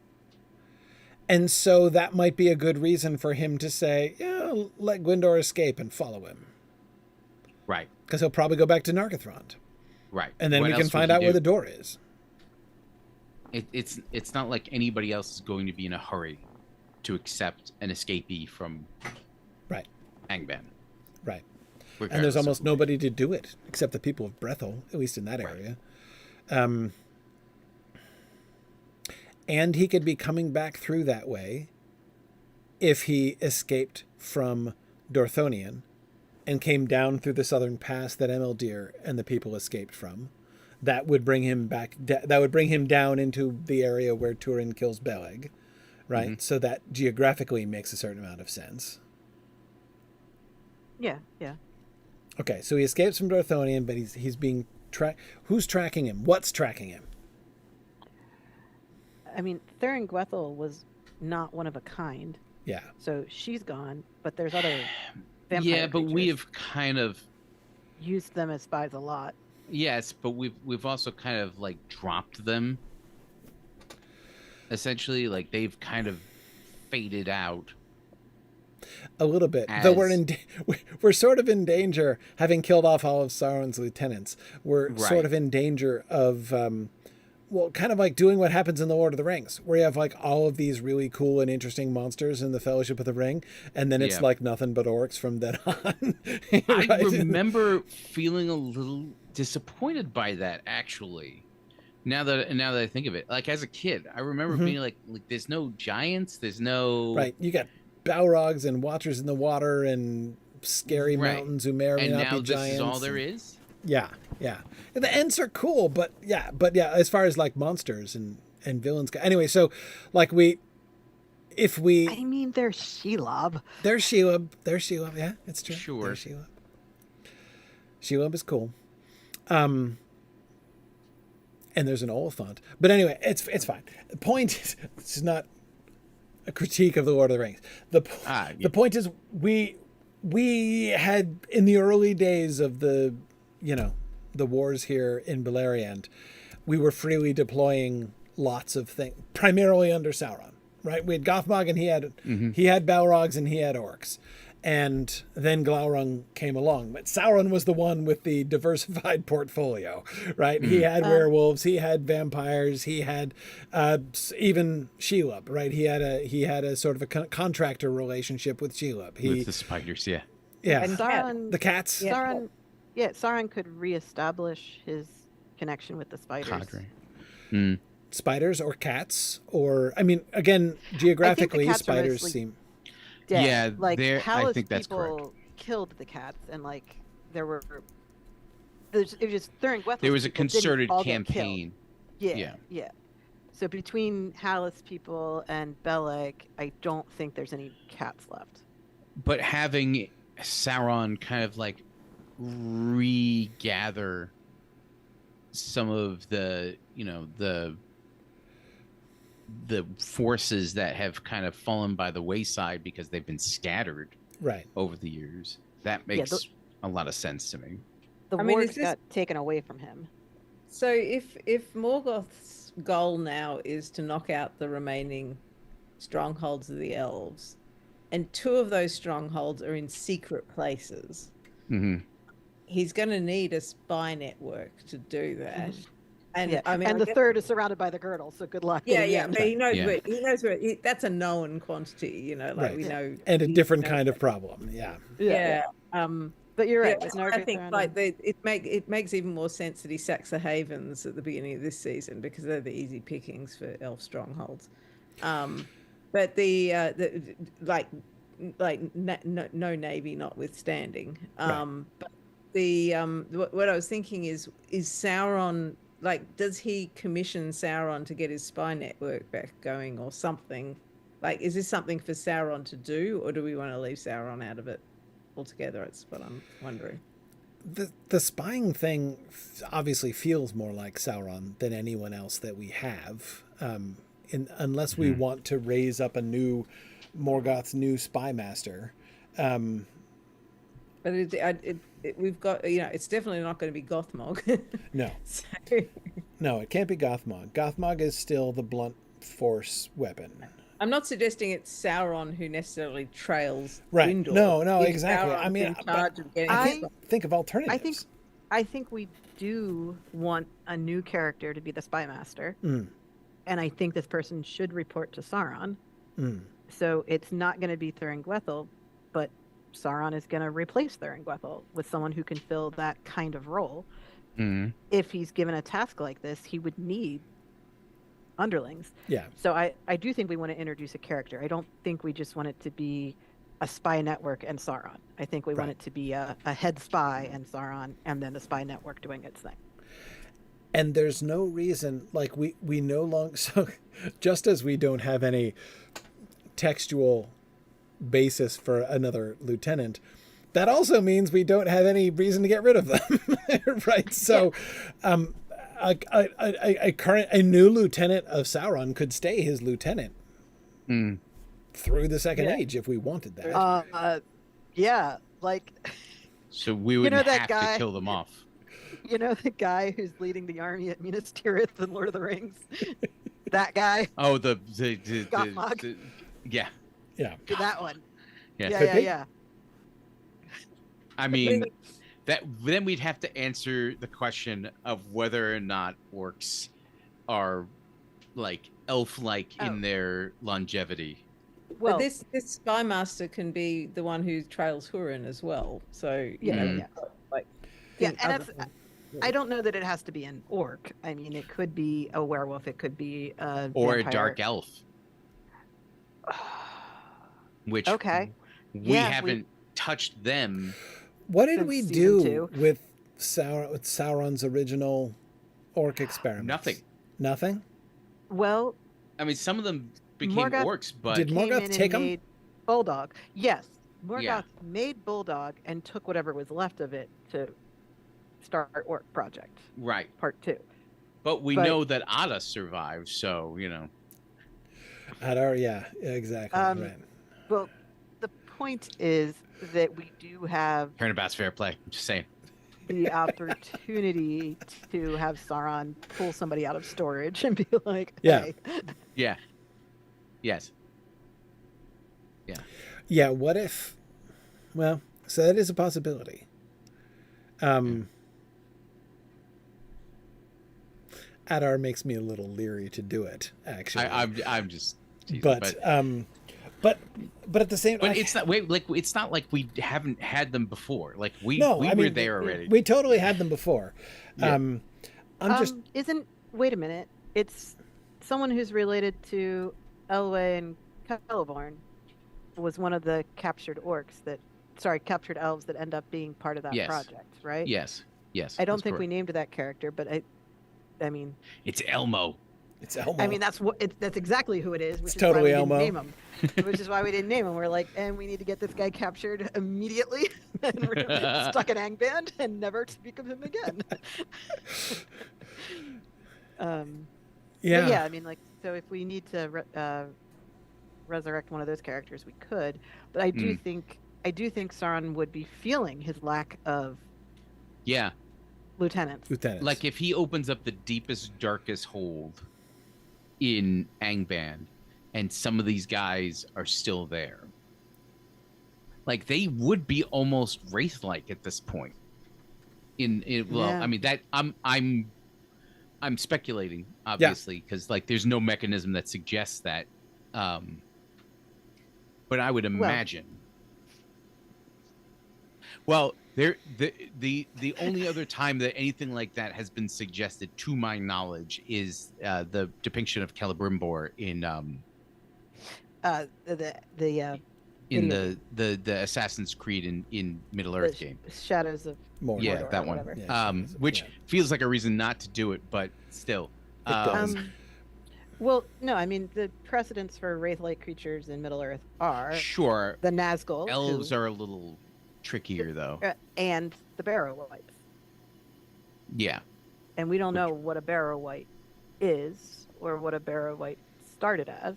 And so that might be a good reason for him to say, yeah, let Gwindor escape and follow him. Right. Because he'll probably go back to Nargothrond. Right. And then What we can else find would he out where do? the door is. It's not like anybody else is going to be in a hurry to accept an escapee from Right. Angband. Right. And regardless there's of almost who. nobody to do it except the people of Brethel, at least in that area. And he could be coming back through that way if he escaped from Dorthonion and came down through the southern pass that Emeldir and the people escaped from. That would bring him back. That would bring him down into the area where Turin kills Beleg, right? So that geographically makes a certain amount of sense. Yeah, yeah. Okay, so he escapes from Dorthonion, but he's being tracked. Who's tracking him? What's tracking him? I mean, Thurin Gwethel was not one of a kind, Yeah. so she's gone. But there's other vampire Yeah, but we creatures. have kind of Used them as spies a lot. yes, but we've also kind of like dropped them. Essentially, like they've kind of faded out. A little bit, though As- we're sort of in danger, having killed off all of Sauron's lieutenants. We're sort Right. of in danger of, well, kind of like doing what happens in the Lord of the Rings, where you have like all of these really cool and interesting monsters in the Fellowship of the Ring, and then it's Yeah. like nothing but orcs from then on. I Right? remember feeling a little disappointed by that, actually. Now that I think of it, like as a kid, I remember being like there's no giants, there's no Right, you got Balrogs and Watchers in the Water and scary Right. mountains who may or may and not now be this giants. is all there is. Yeah, yeah. And the Ents are cool, but yeah, as far as like monsters and villains go. Anyway, so like if we I mean, there's Shelob. there's Shelob, yeah, it's true. Sure. There's Shelob. Shelob is cool. And there's an Oliphant. But anyway, it's fine. The point is, this is not a critique of the Lord of the Rings. The point is we had in the early days of the wars here in Beleriand, we were freely deploying lots of things, primarily under Sauron, right? We had Gothmog and he had Balrogs and he had orcs. And then Glaurung came along, but Sauron was the one with the diversified portfolio, right? He had werewolves, he had vampires, he had even Shelob, right? He had a sort of a contractor relationship with Shelob. With the spiders, yeah. Yeah, And Sauron, the cats. Sauron could reestablish his connection with the spiders. Cadre. Mm. Spiders or cats, or I mean, again, geographically, cats are spiders mostly seem. Dead. Yeah, like I Hallis think that's people correct. killed the cats, and like it was just during Gwethel's There was a people didn't concerted all get killed. campaign. Yeah, Yeah. So between Hallis people and Belek, I don't think there's any cats left. But having Sauron kind of like regather some of the, you know, the forces that have kind of fallen by the wayside because they've been scattered Right. over the years, that makes a lot of sense to me. The I mean, wargs is this- got taken away from him. So if Morgoth's goal now is to knock out the remaining strongholds of the elves, and 2 of those strongholds are in secret places, Mm-hmm. he's going to need a spy network to do that. And Yeah, I mean, and I the guess- third is surrounded by the girdle, so good luck. yeah, getting yeah, in. but he knows Yeah. where that's a known quantity, you know, like Right. we know, And a he different knows kind of that. problem. Yeah. Yeah. But you're right. Yeah, with so I Nargothrond think and- like it makes even more sense that he sacks the Havens at the beginning of this season because they're the easy pickings for elf strongholds. But no navy notwithstanding. But what I was thinking is Sauron, like, does he commission Sauron to get his spy network back going or something? Like, is this something for Sauron to do, or do we want to leave Sauron out of it altogether? It's what I'm wondering. The spying thing obviously feels more like Sauron than anyone else that we have, unless we want to raise up a new Morgoth's new spy master. But we've got, you know, it's definitely not going to be Gothmog. No, So, no, it can't be Gothmog. Gothmog is still the blunt force weapon. I'm not suggesting it's Sauron who necessarily trails Right. Gwindor. No, If exactly. I Sauron's mean, in but charge of getting I- his- Think of alternatives. I think we do want a new character to be the spy master, Mm. and I think this person should report to Sauron. Mm. So it's not going to be Thurin-Gwethel, but Sauron is going to replace Thurin-Gwethel with someone who can fill that kind of role. Mm-hmm. If he's given a task like this, he would need underlings. Yeah. So I do think we want to introduce a character. I don't think we just want it to be a spy network and Sauron. I think we want Right. it to be a head spy and Sauron, and then the spy network doing its thing. And there's no reason, like we no longer, so just as we don't have any textual basis for another lieutenant, that also means we don't have any reason to get rid of them. Right. So a new lieutenant of Sauron could stay his lieutenant through the Second Age if we wanted that. Yeah, like So we would know that have guy- to kill them off. you know the guy who's leading the army at Minas Tirith in Lord of the Rings. That guy, Oh, Gothmog. yeah. Yeah. that one. Yeah. Yeah, Could yeah, be. yeah. I mean, that then we'd have to answer the question of whether or not orcs are like elf-like Oh. in their longevity. Well, but this spy master can be the one who trails Hurin as well. So you Yeah, know, yeah. like yeah, think and other it's, than- I don't know that it has to be an orc. I mean, it could be a werewolf. It could be a Or a vampire. dark elf, which Okay. we Yeah, we- haven't touched them. What did Since we season do 2. with Sauron's original orc experiments? Nothing. Nothing? Well, I mean, some of them became Morgoth orcs, but Did came Morgoth in and take 'em? made Bulldog. Yes, Morgoth Yeah. made Bulldog and took whatever was left of it to start Orc Project right. Part 2. But we But- know that Ada survived, so you know. Yeah, exactly. Right. Well, the point is that we do have Turnabout's fair play. I'm just saying. the opportunity to have Sauron pull somebody out of storage and be like, Yeah. hey. Yeah. Yes. Yeah, what if... Well, so that is a possibility. Adar makes me a little leery to do it, actually. I'm just. Teasing, but at the same But time, it's not it's not like we haven't had them before. Like we no, were I mean, there already. We totally had them before. Yeah. Wait a minute. It's someone who's related to Elwë and Celeborn was one of the captured elves that end up being part of that Yes. project, right? Yes. I don't that's think we correct. named that character, but I mean, It's Elmo. It's Elmo. I mean that's exactly who it is, which It's is totally why we Elmo. didn't name him. Which is why we didn't name him. We're like, and we need to get this guy captured immediately, and we're stuck in Angband and never speak of him again. But yeah, I mean, like, so if we need to resurrect one of those characters, we could. But I do think Sauron would be feeling his lack of Yeah. lieutenants. Like if he opens up the deepest, darkest hold in Angband, and some of these guys are still there, like they would be almost wraith-like at this point. I mean that I'm speculating, obviously, because like there's no mechanism that suggests that. But I would imagine. Well, the only other time that anything like that has been suggested, to my knowledge, is the depiction of Celebrimbor in the Assassin's Creed in Middle Earth game. Shadows of Mordor. Yeah, that or one. whatever. Which feels like a reason not to do it, but still. It does. Well, no, I mean the precedents for wraith-like creatures in Middle Earth are Sure. the Nazgul, Elves are a little trickier, though. and the Barrow-wights. Yeah. And we don't know what a Barrow-wight is or what a Barrow-wight started as.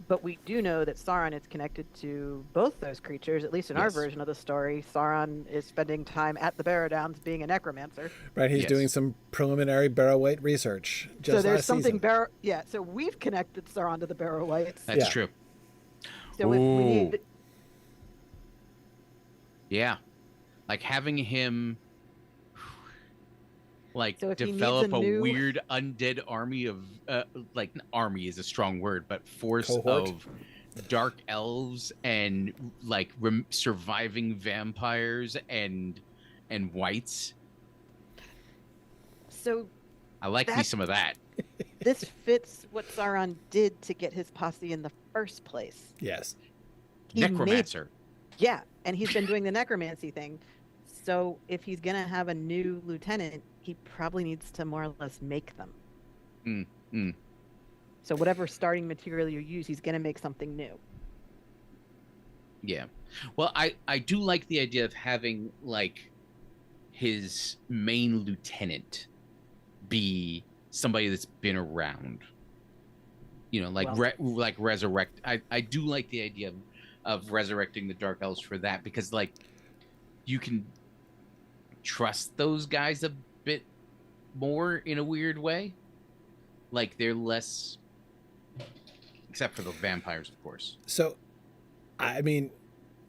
But we do know that Sauron is connected to both those creatures, at least in our version of the story. Sauron is spending time at the Barrow Downs being a necromancer. Right, he's doing some preliminary Barrow-wight research. So there's something so we've connected Sauron to the Barrow-wights. That's true. So if we need... Yeah. Like having him So if he develop needs a weird undead army of like army is a strong word, but force of dark elves and like surviving vampires and whites. So I like me some of that. this fits what Sauron did to get his posse in the first place. Yes. Necromancer. And he's been doing the necromancy thing. So if he's going to have a new lieutenant, he probably needs to more or less make them. So whatever starting material you use, he's going to make something new. Yeah. Well, I do like the idea of having like his main lieutenant be somebody that's been around. You know, like resurrect. I do like the idea of resurrecting the Dark Elves for that, because like you can trust those guys a bit more in a weird way. Like they're less, except for the vampires, of course. So, I mean,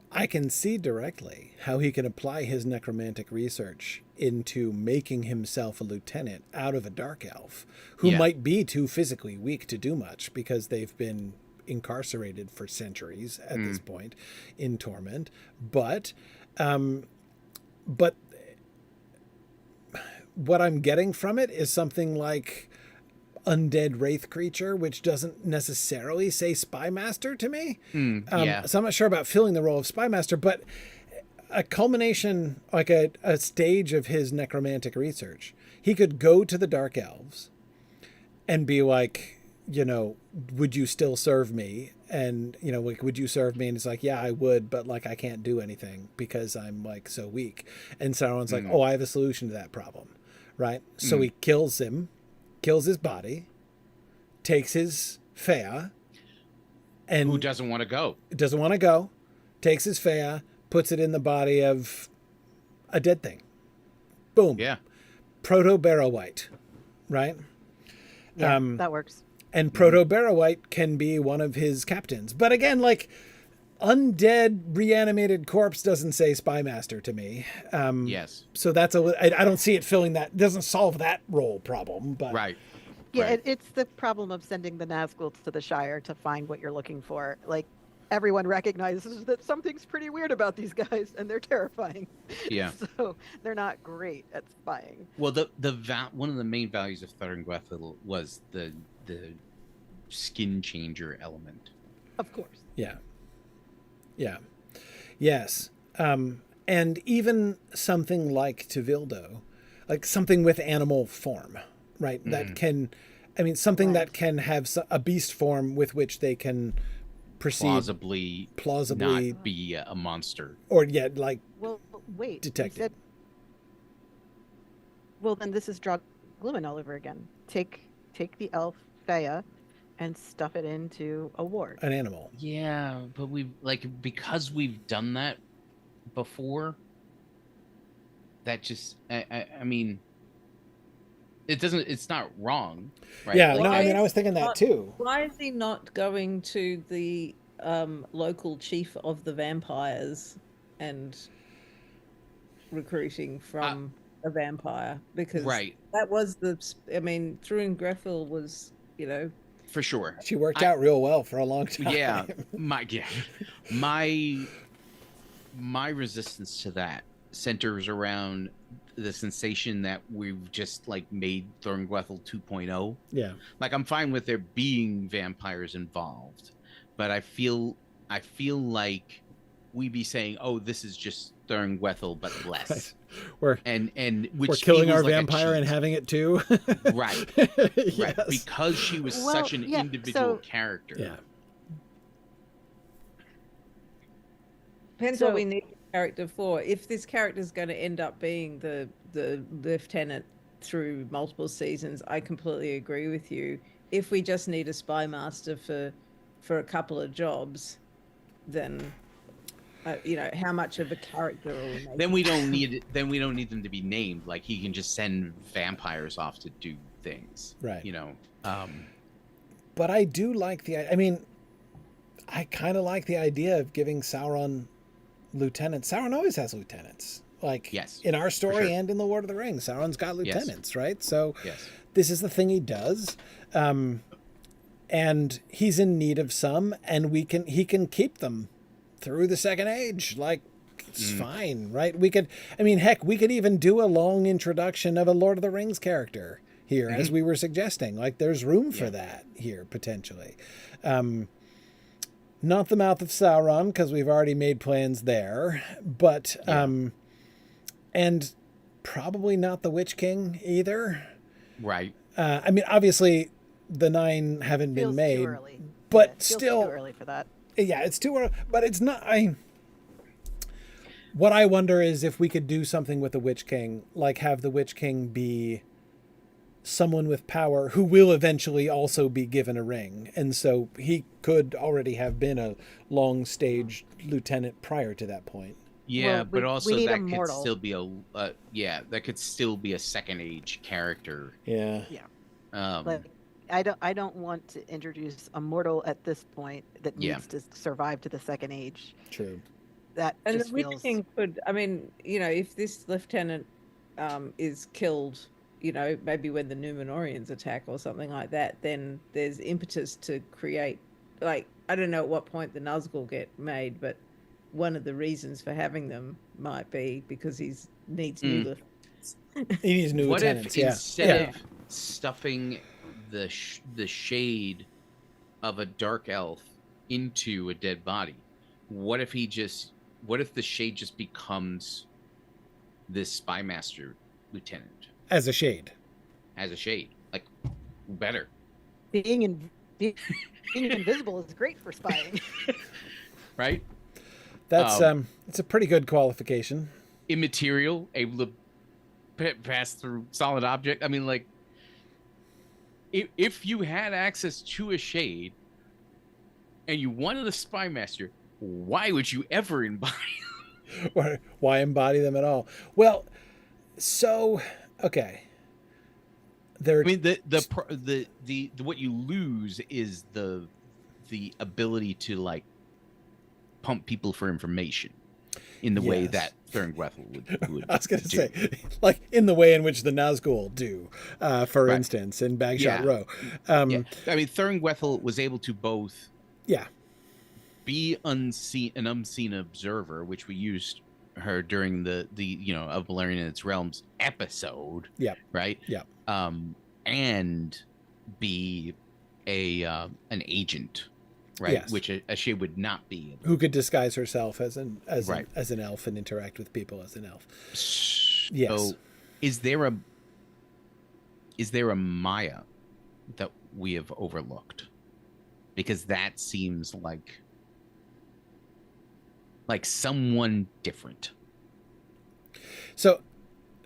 I can see directly how he can apply his necromantic research into making himself a lieutenant out of a dark elf who might be too physically weak to do much because they've been incarcerated for centuries at this point in torment. But what I'm getting from it is something like undead wraith creature, which doesn't necessarily say spy master to me. So I'm not sure about filling the role of spy master, but a culmination, like a stage of his necromantic research, he could go to the dark elves and be like, you know, would you still serve me? And, you know, like, would you serve me? And it's like, yeah, I would, but like, I can't do anything because I'm like so weak. And Sauron's like, oh, I have a solution to that problem. Right. So he kills him, kills his body, takes his Fëa, and who doesn't want to go, takes his Fëa, puts it in the body of a dead thing. Boom. Yeah. Proto Barrow-wight. Right. Yeah, that works. And Proto Barrow-wight can be one of his captains. But again, like, undead reanimated corpse doesn't say spy master to me. Yes. So that's I don't see it filling that. Doesn't solve that role problem. But right. Yeah, it's the problem of sending the Nazgul to the Shire to find what you're looking for. Like, everyone recognizes that something's pretty weird about these guys, and they're terrifying. Yeah. So they're not great at spying. Well, one of the main values of Thorngwethel was the skin changer element. Of course. Yeah. Yeah. Yes. And even something like Tevildo, like something with animal form, right? That can, I mean, something that can have a beast form with which they can proceed plausibly not be a monster. Or yet, like, Well, wait. detected. Well, then this is Gloomin all over again. Take the elf Fea and stuff it into a ward. An animal. Yeah, but because we've done that before, that just I mean, it's not wrong, right? Yeah, Like, no, I mean, I was thinking that too. Why is he not going to the local chief of the vampires and recruiting from a vampire? Because that was Thruin Grethel was, for sure. She worked out real well for a long time. Yeah, my resistance to that centers around the sensation that we've just made Thorngwethel 2.0. Yeah. Like, I'm fine with there being vampires involved, but I feel like we'd be saying, "Oh, this is just Thorngwethel, but less." We're killing our vampire and having it too. Right. Yes. Right. Because she was such an individual character. Yeah. Depends what we need the character for. If this character is going to end up being the lieutenant through multiple seasons, I completely agree with you. If we just need a spy master for a couple of jobs, then how much of a character are we making? Then we don't need them to be named. Like, he can just send vampires off to do things. Right. But I do like I kind of like the idea of giving Sauron lieutenants. Sauron always has lieutenants. Like, yes, in our story and in the Lord of the Rings, Sauron's got lieutenants, right? So this is the thing he does. And he's in need of some, and he can keep them through the Second Age. Like, it's fine, right? We could even do a long introduction of a Lord of the Rings character here, as we were suggesting. Like, there's room for that here, potentially. Not the Mouth of Sauron, because we've already made plans there, but and probably not the Witch King either. Right. Obviously, the 9 haven't been made, too early. but Feels still too early for that. Yeah, it's too early, but it's not. What I wonder is if we could do something with the Witch King, like have the Witch King be someone with power who will eventually also be given a ring, and so he could already have been a long stage lieutenant prior to that point. Yeah, but also that could still be that could still be a Second Age character. Yeah. Yeah. But I don't want to introduce a mortal at this point that needs to survive to the Second Age. True. That and just the Witch feels... King could. If this lieutenant is killed, maybe when the Númenóreans attack or something like that, then there's impetus to create. Like, I don't know at what point the Nazgul get made, but one of the reasons for having them might be because he needs new lieutenants. He needs new lieutenants. What if instead of stuffing the shade of a dark elf into a dead body, what if the shade just becomes this spy master lieutenant as a shade, like, better. Being invisible is great for spying. Right. That's it's a pretty good qualification. Immaterial, able to pass through solid object. I mean, like, if you had access to a shade and you wanted a spy master, why would you ever embody them? Why embody them at all? Well, so okay. The what you lose is the ability to, like, pump people for information in the way that Thorngwethel would I was going to say, like, in the way in which the Nazgul do, for instance, in Bagshot Row. I mean, Thorngwethel was able to both be unseen, an unseen observer, which we used her during the of Valerian and its realms episode. Yep. Right. Yep. And be an agent, right? Yes. Which a shade would not be. Who could disguise herself as an Right. as an elf and interact with people as an elf. So, Yes. is there a Maya that we have overlooked? Because that seems like someone different. So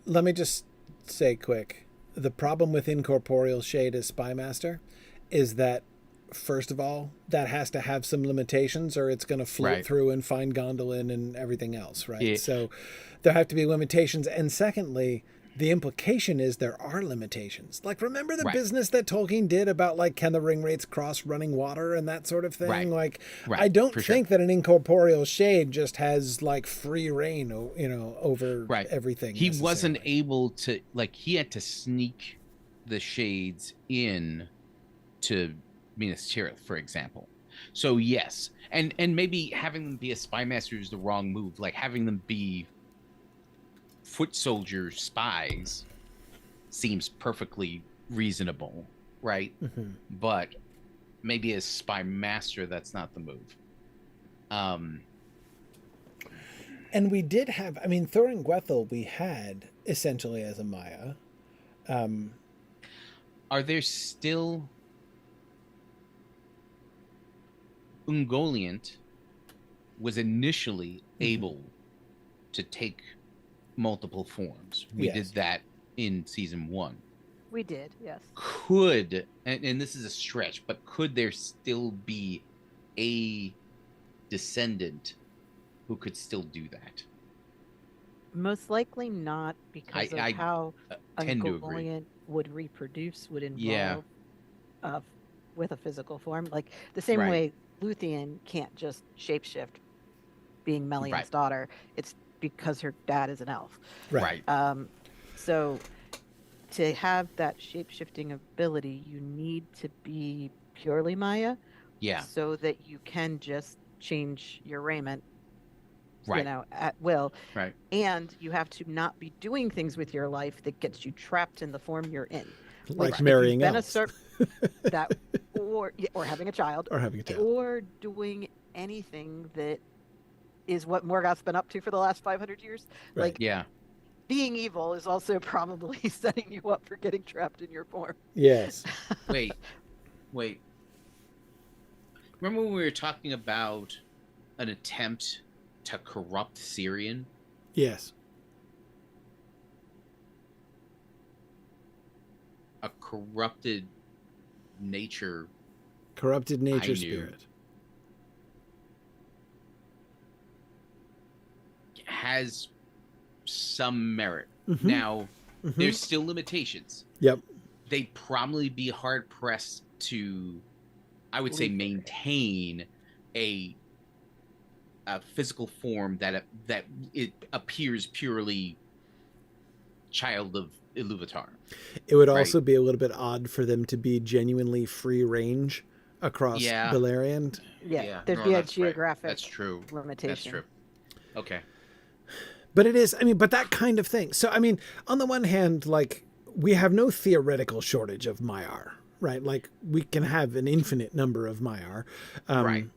let me just say quick, the problem with incorporeal shade as spy master is that, first of all, that has to have some limitations or it's going to float Right. through and find Gondolin and everything else, right? Yeah. So there have to be limitations. And secondly, the implication is there are limitations. Like, remember the Right. business that Tolkien did about, like, can the ring wraiths cross running water and that sort of thing? Right. Like, Right, I don't for sure. think that an incorporeal shade just has, like, free reign, over Right. everything. He wasn't necessarily. able to, he had to sneak the shades in to Minas Tirith, for example. So yes, and maybe having them be a spy master is the wrong move. Like, having them be foot soldier spies seems perfectly reasonable, right? Mhm. But maybe as spy master, that's not the move. And we did have, I mean, Thorin Gwethel we had essentially as a Maya. Are there still Ungoliant was initially able to take multiple forms. We Yes. did that in season 1. We did, yes. Could, and this is a stretch, but could there still be a descendant who could still do that? Most likely not, because of I how tend to agree. Ungoliant would reproduce, would involve Yeah. with a physical form. Like the same Right. way Luthien can't just shapeshift being Melian's Right. daughter. It's because her dad is an elf. Right. So to have that shapeshifting ability, you need to be purely Maya, Yeah, so that you can just change your raiment, right, at will. right. And you have to not be doing things with your life that gets you trapped in the form you're in. Like if marrying you've been elves. that, or having a child, Or having a child. or doing anything that is what Morgoth's been up to for the last 500 years. Right. Like, Yeah, being evil is also probably setting you up for getting trapped in your form. Yes. wait. Remember when we were talking about an attempt to corrupt Syrian? Yes. A corrupted nature Corrupted nature knew. spirit. has some merit. Mhm. Now, Mhm. there's still limitations. Yep. They'd probably be hard pressed to, I would say, maintain a physical form that it appears purely child of Iluvatar. It would Right. also be a little bit odd for them to be genuinely free range across Yeah. Beleriand. There'd no, be a that's right. geographic That's true. limitation. That's true. Okay. But it is, I mean, but that kind of thing. So, I mean, on the one hand, like, we have no theoretical shortage of Maiar, right? Like, we can have an infinite number of Maiar. Right.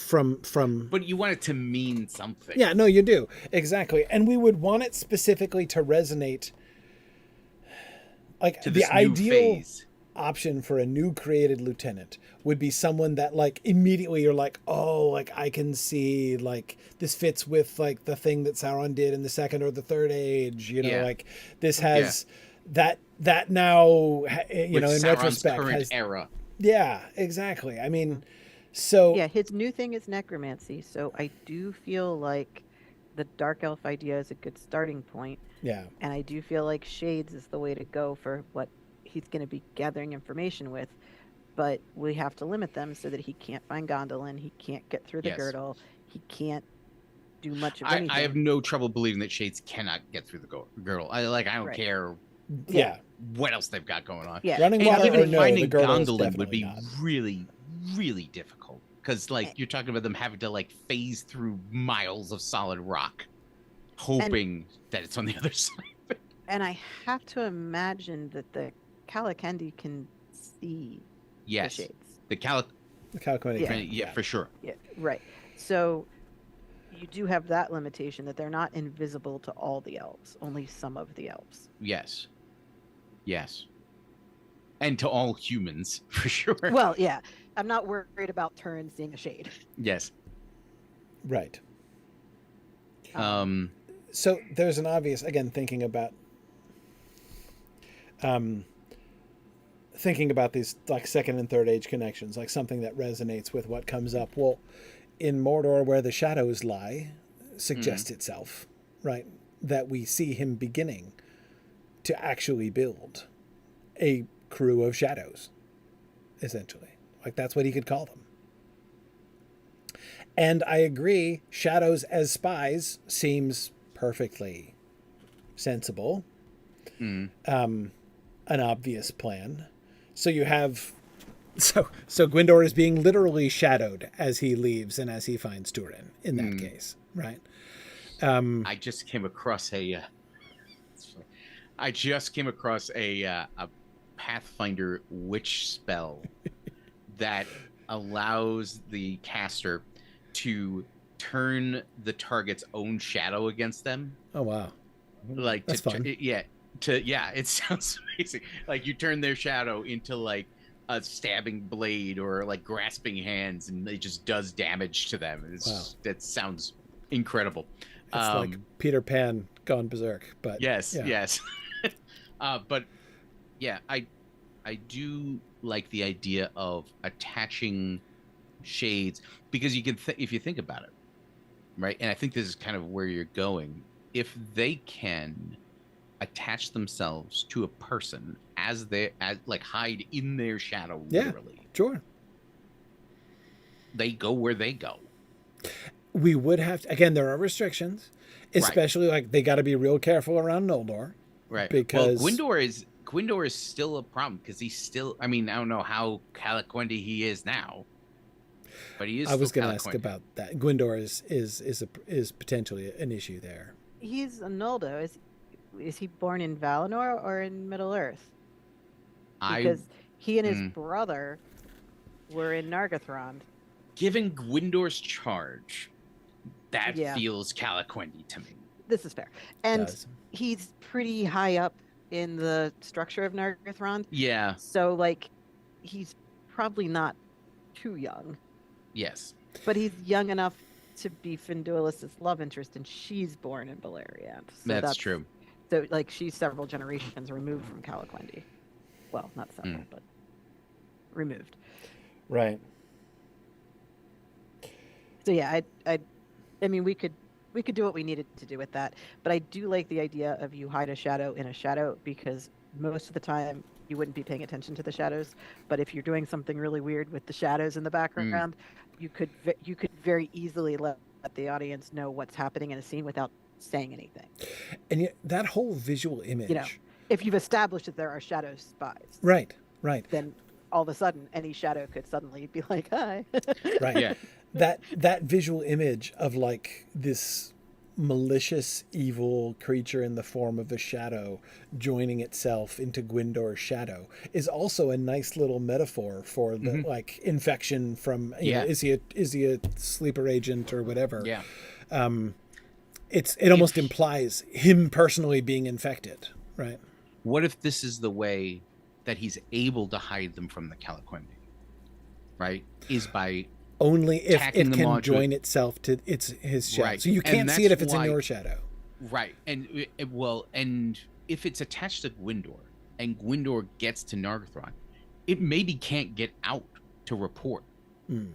From But you want it to mean something. Yeah, no, you do. Exactly. And we would want it specifically to resonate. Like, To the this new ideal phase. option for a new created lieutenant would be someone that, like, immediately you're like, oh, like, I can see, like, this fits with, like, the thing that Sauron did in the second or the third age, Yeah. like, this has that now, With in Sauron's retrospect current has, era. yeah, exactly. I mean, so Yeah, his new thing is necromancy, so I do feel like the dark elf idea is a good starting point, yeah, and I do feel like shades is the way to go for what he's going to be gathering information with, but we have to limit them so that he can't find Gondolin, he can't get through the Yes. girdle, he can't do much of I anything. have no trouble believing that Shades cannot get through the girdle. I don't Right. care yeah. what else they've got going on. Yeah, Running And water or even no, finding the girdle is Gondolin would definitely be not. really, really difficult. because like you're talking about them having to like phase through miles of solid rock, hoping that it's on the other side. And I have to imagine that the Calakendi can see Yes, the shades. the Calaquendi. yeah, for sure. Yeah, right. So you do have that limitation that they're not invisible to all the elves, only some of the elves. Yes, and to all humans for sure. Well, yeah. I'm not worried about Turin seeing a shade. Yes. Right. Um. So there's an obvious, again, thinking about these like second and third age connections, like something that resonates with what comes up. Well, in Mordor, where the shadows lie, suggests itself, right? That we see him beginning to actually build a crew of shadows, essentially. Like that's what he could call them. And I agree, shadows as spies seems perfectly sensible. An obvious plan. So you have so Gwindor is being literally shadowed as he leaves and as he finds Turin in that case, right? I just came across a Pathfinder witch spell that allows the caster to turn the target's own shadow against them. Oh wow. Like that's fun. It sounds amazing. Like you turn their shadow into like a stabbing blade or like grasping hands, and it just does damage to them. That sounds incredible. It's like Peter Pan gone berserk, but yes. But yeah, I do like the idea of attaching shades, because you can if you think about it, right? And I think this is kind of where you're going. If they can attach themselves to a person as like hide in their shadow, literally, sure, they go where they go. We would have to, again, there are restrictions, especially like they got to be real careful around Noldor, right? Because Gwindor is still a problem, because he's still, I mean, I don't know how Calaquendi he is now, but he is. I was going to ask about that. Gwindor is potentially an issue there. He's a Noldo. Is he born in Valinor or in Middle Earth? Because he and his brother were in Nargothrond. Given Gwindor's charge, that feels Calaquendi to me. This is fair. And he's pretty high up in the structure of Nargothrond. Yeah. So, like, he's probably not too young. Yes. But he's young enough to be Finduilis' love interest, and she's born in Beleriand. So that's true. So, like, she's several generations removed from Calaquendi. Well, not several, but removed. Right. So yeah, I mean, we could do what we needed to do with that, but I do like the idea of you hide a shadow in a shadow, because most of the time you wouldn't be paying attention to the shadows. But if you're doing something really weird with the shadows in the background, you could very easily let the audience know what's happening in a scene without saying anything. And yet, that whole visual image, you know, if you've established that there are shadow spies, right, then all of a sudden any shadow could suddenly be like, hi. Right. Yeah. That visual image of like this malicious evil creature in the form of a shadow joining itself into Gwindor's shadow is also a nice little metaphor for the like infection from you know, is he a sleeper agent or whatever. It almost implies him personally being infected, right? What if this is the way that he's able to hide them from the Calaquendi, right? Is by only if it can join itself to his shadow. Right. So you can't see it if it's in your shadow. Right. And if it's attached to Gwindor and Gwindor gets to Nargothrond, it maybe can't get out to report. Well,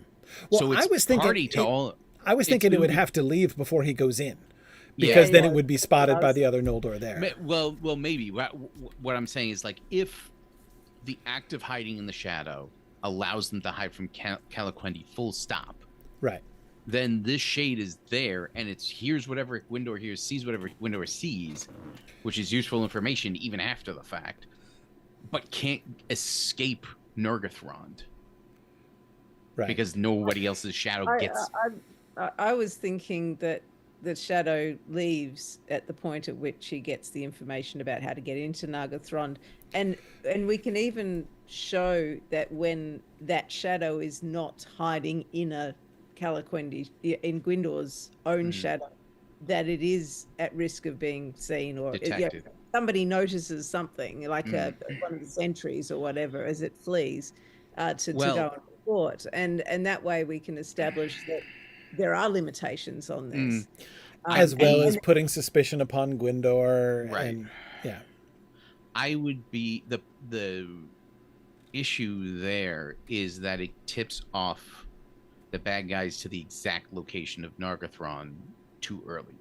so it's I was thinking it would have to leave before he goes in, because then it would be spotted by the other Noldor there. Well, maybe. What I'm saying is, like, if the act of hiding in the shadow allows them to hide from Calaquendi full stop, right, then this shade is there, and it hears whatever Gwindor hears, sees whatever Gwindor sees, which is useful information even after the fact, but can't escape Nargothrond. Right. because nobody else's shadow gets. I was thinking that the shadow leaves at the point at which he gets the information about how to get into Nargothrond, and we can even show that when that shadow is not hiding in a Calaquendi, in Gwindor's own shadow, that it is at risk of being seen, or Detected. somebody notices something like one of the sentries or whatever as it flees to go and report, and that way we can establish that there are limitations on this. As well as putting suspicion upon Gwindor. Right. And, yeah. I would be the issue there is that it tips off the bad guys to the exact location of Nargothrond too early.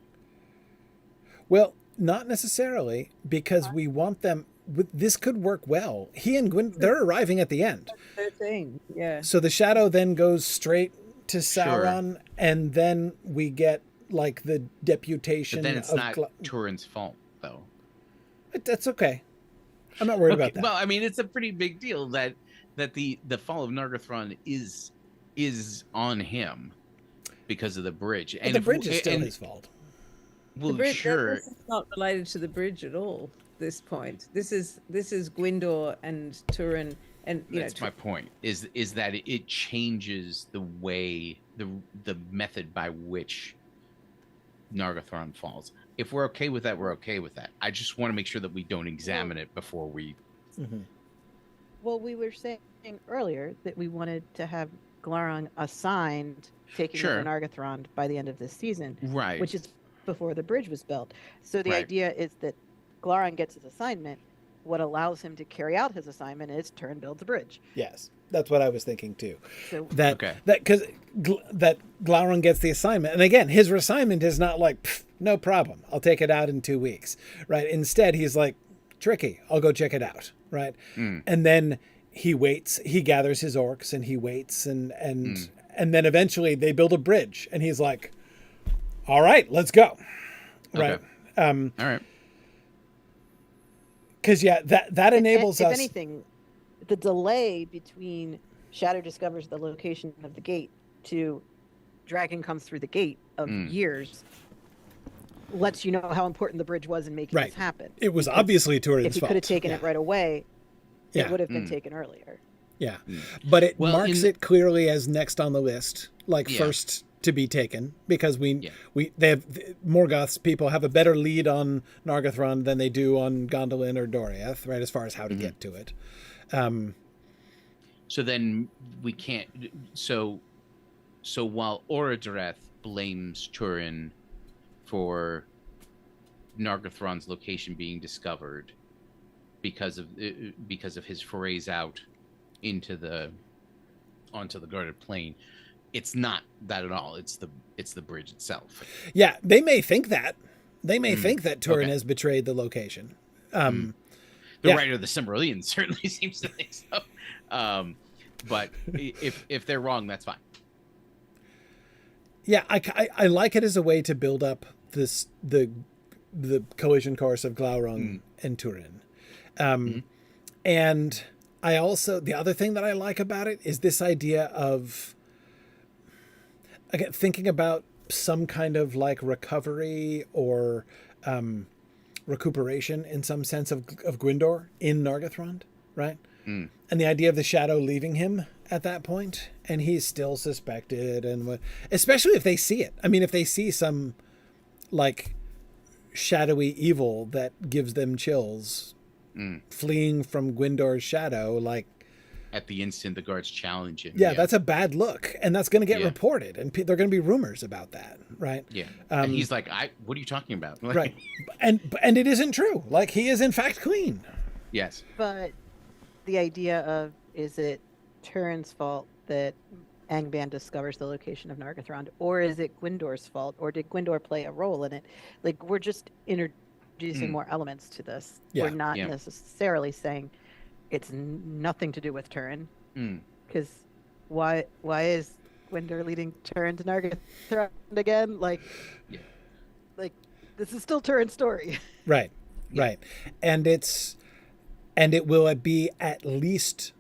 Well, not necessarily, because we want them. This could work well. He and Gwyn, they're arriving at the end. 13, yeah. So the shadow then goes straight to Sauron, and then we get like the deputation. But then it's of not Turin's fault, though. That's okay. I'm not worried about that. Well, I mean, it's a pretty big deal that the fall of Nargothrond is on him because of the bridge, But the bridge is still his fault. Well, The bridge, sure. this is not related to the bridge at all. This point, this is Gwindor and Turin, and That's my point. Is that it changes the way the method by which Nargothrond falls. If we're okay with that, we're okay with that. I just want to make sure that we don't examine it before we. Mm-hmm. Well, we were saying earlier that we wanted to have Glaurung assigned taking over Nargothrond by the end of this season, Right. which is before the bridge was built. So the idea is that Glaurung gets his assignment. What allows him to carry out his assignment is Turin builds a bridge. Yes, that's what I was thinking too. So that Glaurung gets the assignment, and again, his assignment is not like no problem, I'll take it out in 2 weeks, right? Instead, he's like, tricky, I'll go check it out, right? And then he waits, he gathers his orcs, and he waits, and then eventually they build a bridge, and he's like, all right, let's go, right? All right. Because that enables us. If anything, the delay between Shadow discovers the location of the gate to Dragon comes through the gate of years lets you know how important the bridge was in making this happen. It was obviously Turin's fault. If he could have taken it right away, it would have been taken earlier. Yeah, but it marks it clearly as next on the list, like first to be taken, because Morgoth's people have a better lead on Nargothrond than they do on Gondolin or Doriath, right? As far as how to get to it. So then we can't. So while Orodreth blames Turin for Nargothrond's location being discovered because of his forays out onto the guarded plain, it's not that at all. It's the bridge itself. Yeah, they may think that. They may think that Turin has betrayed the location. The writer of the Silmarillion certainly seems to think so. But if they're wrong, that's fine. Yeah, I like it as a way to build up the collision course of Glaurung and Turin. And I also, the other thing that I like about it is this idea of, again, thinking about some kind of like recovery or recuperation in some sense of Gwindor in Nargothrond, right? And the idea of the shadow leaving him at that point, and he's still suspected, and especially if they see it. I mean, if they see some like shadowy evil that gives them chills, fleeing from Gwindor's shadow, like at the instant the guards challenge him. Yeah, that's a bad look, and that's going to get reported, and there are going to be rumors about that, right? Yeah, and he's like, what are you talking about? Right, and it isn't true. Like, he is in fact clean. Yes, but the idea of, is it Turin's fault that Angband discovers the location of Nargothrond, or is it Gwindor's fault, or did Gwindor play a role in it? Like, we're just introducing more elements to this. We're not necessarily saying it's nothing to do with Turin, because why is Gwindor leading Turin to Nargothrond again? Like this is still Turin's story. Right, and it will be at least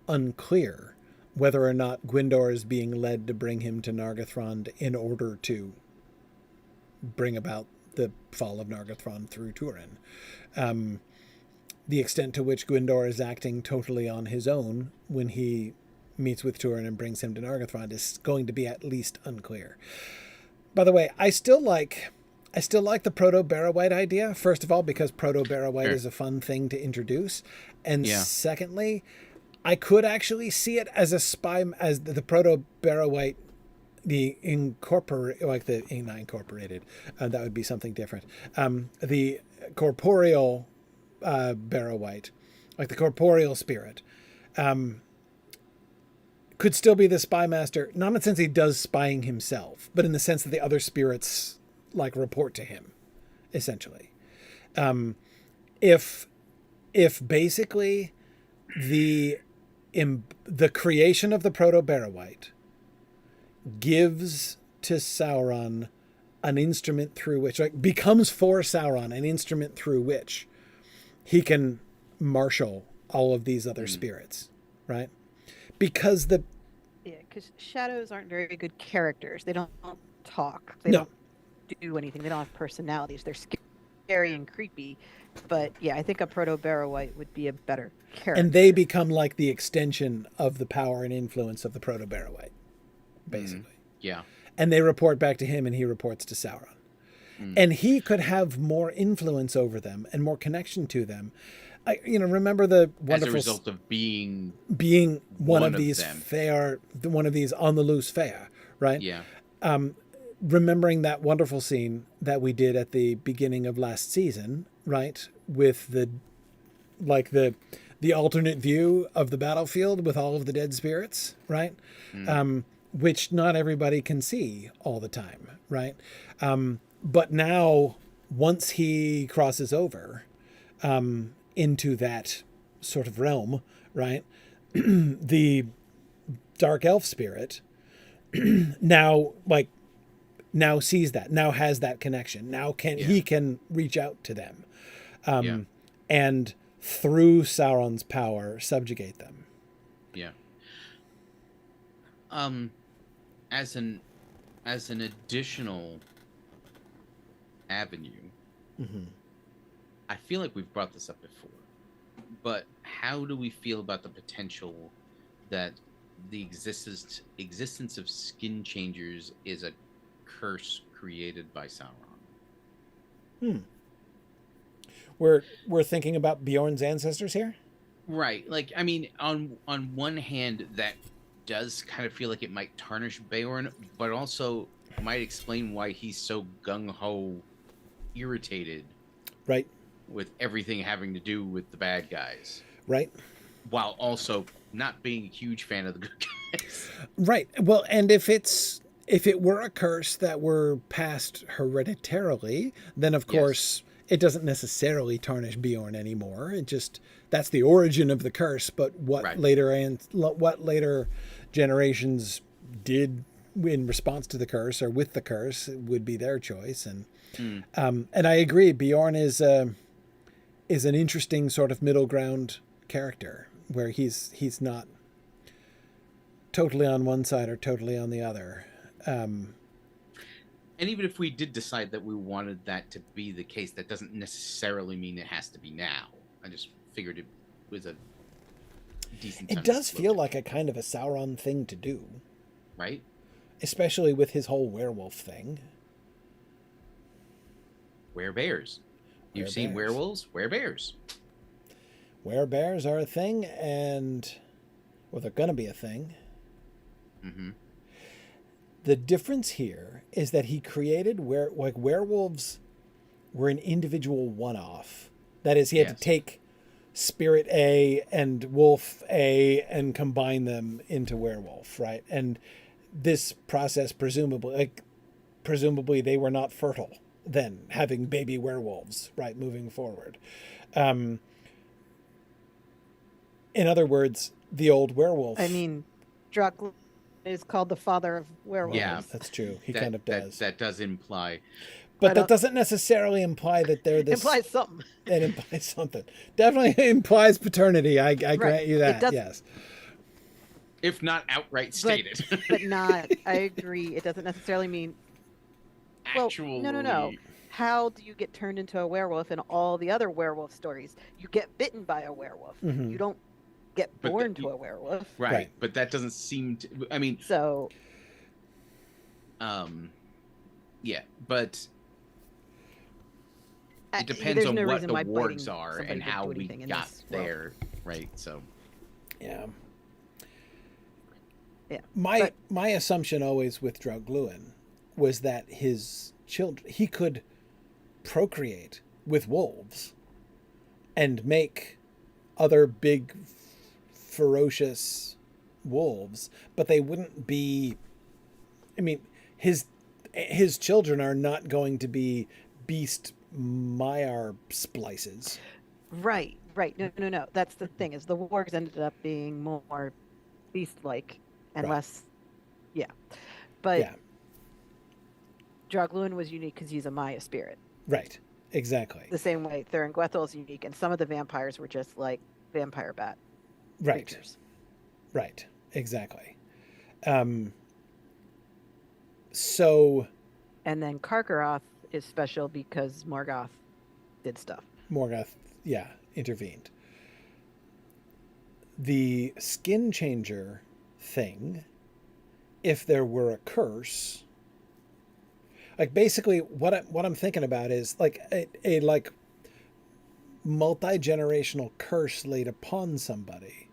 unclear whether or not Gwindor is being led to bring him to Nargothrond in order to bring about the fall of Nargothrond through Turin. The extent to which Gwindor is acting totally on his own when he meets with Turin and brings him to Nargothrond is going to be at least unclear. By the way, I still like the Proto-Barrow-Wight idea, first of all, because Proto-Barrow-Wight is a fun thing to introduce. And secondly, I could actually see it as a spy, as the Proto-Barrow-Wight, not incorporated, that would be something different. The corporeal Barrow-Wight, like the corporeal spirit, could still be the spy master, not in the sense he does spying himself, but in the sense that the other spirits like report to him, essentially. If basically the creation of the Proto-Barrow-Wight gives to Sauron an instrument through which, like, becomes for Sauron an instrument through which he can marshal all of these other spirits, right? Because shadows aren't very good characters. They don't talk. They don't do anything. They don't have personalities. They're scary and creepy. But yeah, I think a Proto-Barrow-Wight would be a better character. And they become like the extension of the power and influence of the Proto-Barrow-Wight, basically. Yeah. And they report back to him, and he reports to Sauron. And he could have more influence over them and more connection to them. Remember the wonderful, as a result of being one of these fair, one of these on the loose fair, right? Yeah. Remembering that wonderful scene that we did at the beginning of last season, right? With the alternate view of the battlefield with all of the dead spirits, right? Which not everybody can see all the time, right? But now, once he crosses over into that sort of realm, right? The dark elf spirit now sees that, now has that connection. Now he can reach out to them, and through Sauron's power subjugate them. Yeah. As an additional avenue, I feel like we've brought this up before, but how do we feel about the potential that the existence of skin changers is a curse created by Sauron? We're thinking about Bjorn's ancestors here, right? Like, I mean, on one hand, that does kind of feel like it might tarnish Beorn, but also might explain why he's so gung-ho irritated, right, with everything having to do with the bad guys, right, while also not being a huge fan of the good guys, right. Well, and if it were a curse that were passed hereditarily, then of course it doesn't necessarily tarnish Bjorn anymore. It just, that's the origin of the curse, but what later generations did in response to the curse or with the curse would be their choice. And I agree, Bjorn is an interesting sort of middle ground character where he's not totally on one side or totally on the other. And even if we did decide that we wanted that to be the case, that doesn't necessarily mean it has to be now. I just figured it was a decent time. It does feel like a kind of a Sauron thing to do. Right? Especially with his whole werewolf thing. Werebears. You've seen werewolves? Werebears. Werebears are a thing, and they're going to be a thing. The difference here is that he created werewolves were an individual one-off. That is, he had to take Spirit A and Wolf A and combine them into werewolf, right? And this process presumably they were not fertile then, having baby werewolves, right, moving forward. In other words, the old werewolf. I mean, Druck is called the father of werewolves. Yeah, that's true. He kind of does. That does imply. But that doesn't necessarily imply that they're this. Implies something. It implies something. Definitely implies paternity. I grant you that. Yes. if not outright stated. But not. I agree. It doesn't necessarily mean. Well, Actually, no. How do you get turned into a werewolf in all the other werewolf stories? You get bitten by a werewolf. Mhm. You don't get But born to a werewolf. Right. Right. But that doesn't seem to. I mean, So yeah, but it depends there's on no what reason the why wargs biting are somebody and would how do we anything in got this world. there, right? So Yeah. Yeah. My assumption always with Draugluin was that his children, he could procreate with wolves and make other big ferocious wolves, but they wouldn't be, I mean, his children are not going to be beast Maiar splices. Right. No. That's the thing, is the wargs ended up being more beast-like and Right. less. Yeah. But Yeah, Draugluin was unique because he's a Maya spirit. right. Exactly. The same way Thuringwethil is unique, and some of the vampires were just like vampire bat Right. creatures. Right. Exactly. So And then Karkaroth is special because Morgoth did stuff. Morgoth, yeah, intervened. The skin changer thing, if there were a curse, like basically what I'm thinking about is like a like multi-generational curse laid upon somebody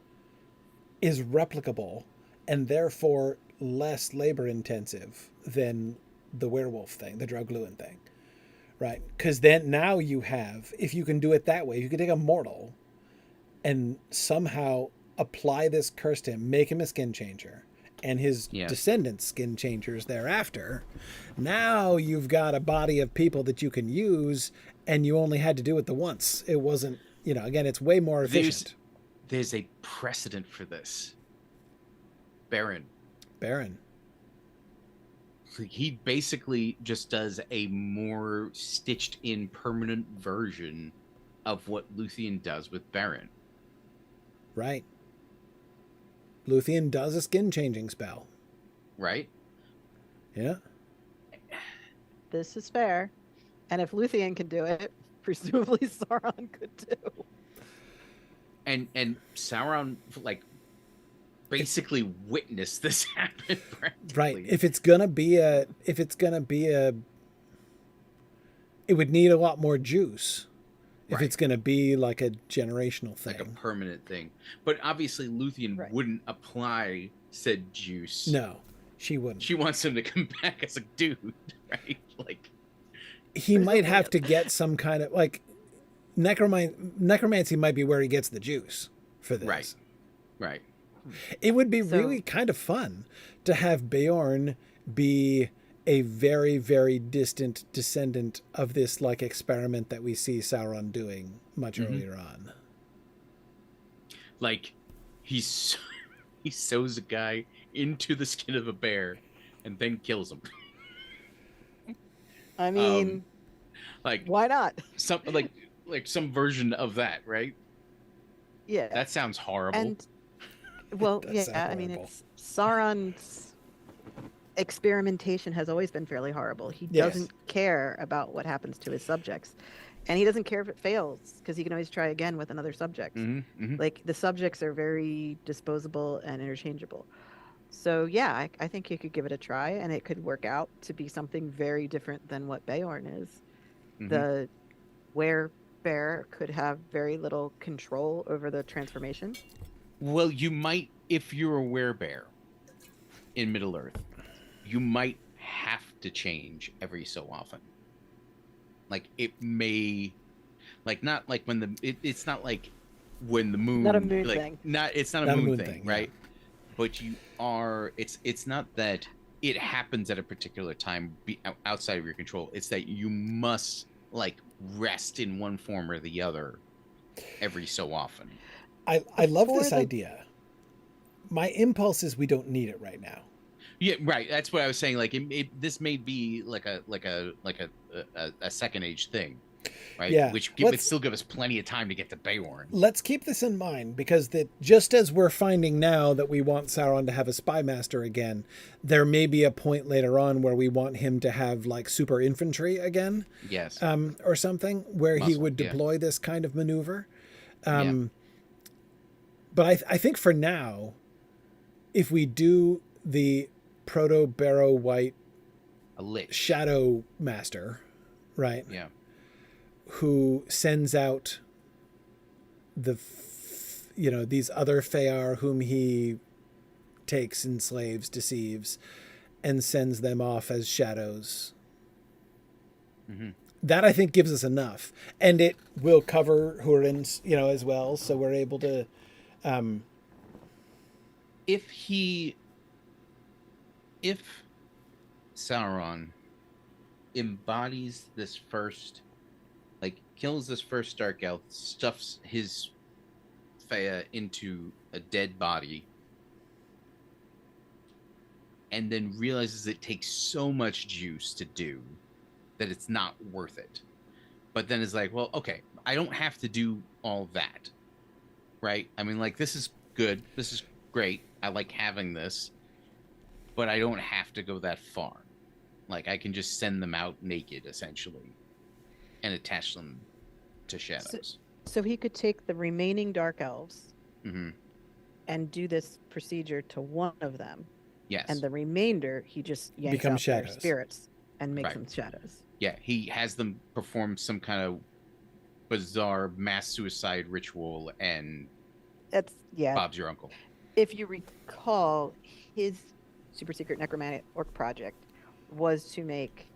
is replicable and therefore less labor intensive than the werewolf thing, the Draugluin thing. Right? Because then now you have, if you can do it that way, you can take a mortal and somehow apply this curse to him, make him a skin changer, and his descendants skin changers thereafter. Now you've got a body of people that you can use, and you only had to do it the once. It wasn't, again, it's way more efficient. There's a precedent for this. Baron. He basically just does a more stitched in permanent version of what Luthien does with Baron. Right. Luthien does a skin changing spell. Right? Yeah. This is fair. And if Luthien can do it, presumably Sauron could too. And Sauron basically witnessed this happen practically. Right. If it's gonna be it would need a lot more juice. If it's gonna be like a generational thing. Like a permanent thing. But obviously Luthien wouldn't apply said juice. No, she wouldn't. She wants him to come back as a dude, right? He might have to get some kind of necromancy might be where he gets the juice for this. Right. It would be really kind of fun to have Beorn be a very, very distant descendant of this experiment that we see Sauron doing much earlier on. He sews a guy into the skin of a bear and then kills him. I mean, why not? Some some version of that, right? Yeah. That sounds horrible. And well, yeah, I mean, it's Sauron's experimentation has always been fairly horrible. He doesn't care about what happens to his subjects, and he doesn't care if it fails because he can always try again with another subject. The subjects are very disposable and interchangeable. So yeah, I think you could give it a try, and it could work out to be something very different than what Beorn is. The werebear could have very little control over the transformation. Well, you might, if you're a werebear in Middle-earth, you might have to change every so often. It may, not like when it's not like when the moon. Not a moon thing. It's not a moon thing, right? But you are. It's not that it happens at a particular time outside of your control. It's that you must rest in one form or the other every so often. I love this idea. My impulse is we don't need it right now. Yeah, right. That's what I was saying. This may be a second age thing. right? Yeah. Which would still give us plenty of time to get to Beorn. Let's keep this in mind, because that just as we're finding now that we want Sauron to have a spy master again, there may be a point later on where we want him to have like super infantry again. Yes. Or something where he Muscle, would yeah. deploy this kind of maneuver. Yeah. But I think for now, if we do the proto-Barrow White A lich. Shadow Master, right? Yeah. Who sends out these other Fëar whom he takes, enslaves, deceives, and sends them off as shadows. Mm-hmm. That I think gives us enough, and it will cover Húrin's, as well, so we're able to. If Sauron embodies this first, kills this first dark elf, stuffs his Fëa into a dead body, and then realizes it takes so much juice to do that it's not worth it, but then is like, well, okay, I don't have to do all that, right? I mean, this is good, this is great, I like having this, but I don't have to go that far. I can just send them out naked, essentially, and attach them to shadows. So he could take the remaining dark elves Mm-hmm. and do this procedure to one of them, Yes. and the remainder he just yanks Become out their shadows. spirits and makes Right. them shadows. Yeah, he has them perform some kind of bizarre mass suicide ritual, and That's Bob's your uncle. If you recall, his super secret necromantic orc project was to make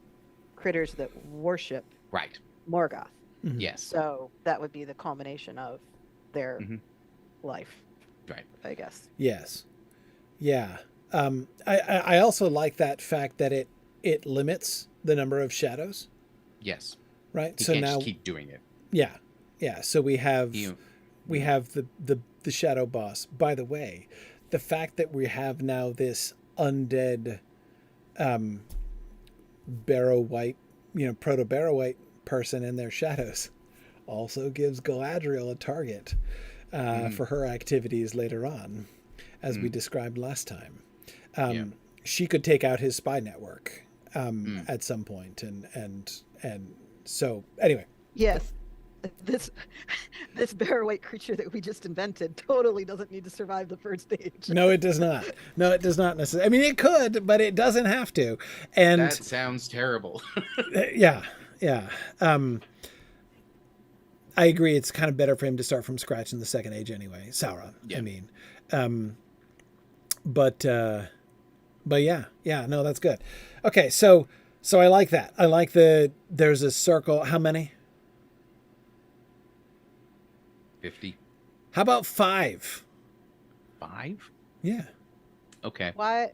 critters that worship Right. Morgoth. Mhm. Yes. So that would be the culmination of their Mhm. life, Right. I guess. Yes. Yeah. I also like that fact that it limits the number of shadows, Yes. right? He So can't now, just keep doing it. yeah. So we have He- the shadow boss. By the way, the fact that we have now this undead Barrow White, proto-Barrow White person in their shadows also gives Galadriel a target for her activities later on, as we described last time. She could take out his spy network at some point, and so anyway. Yes. This Barrow-White creature that we just invented totally doesn't need to survive the first stage. No, it does not. No, it does not necessarily. I mean, it could, but it doesn't have to. And That sounds terrible. yeah. I agree. It's kind of better for him to start from scratch in the second age anyway. Sauron, Yeah. I mean. But yeah. No, that's good. Okay, so I like that. I like there's a circle. How many? 50. How about 5? 5? Yeah. Okay. Why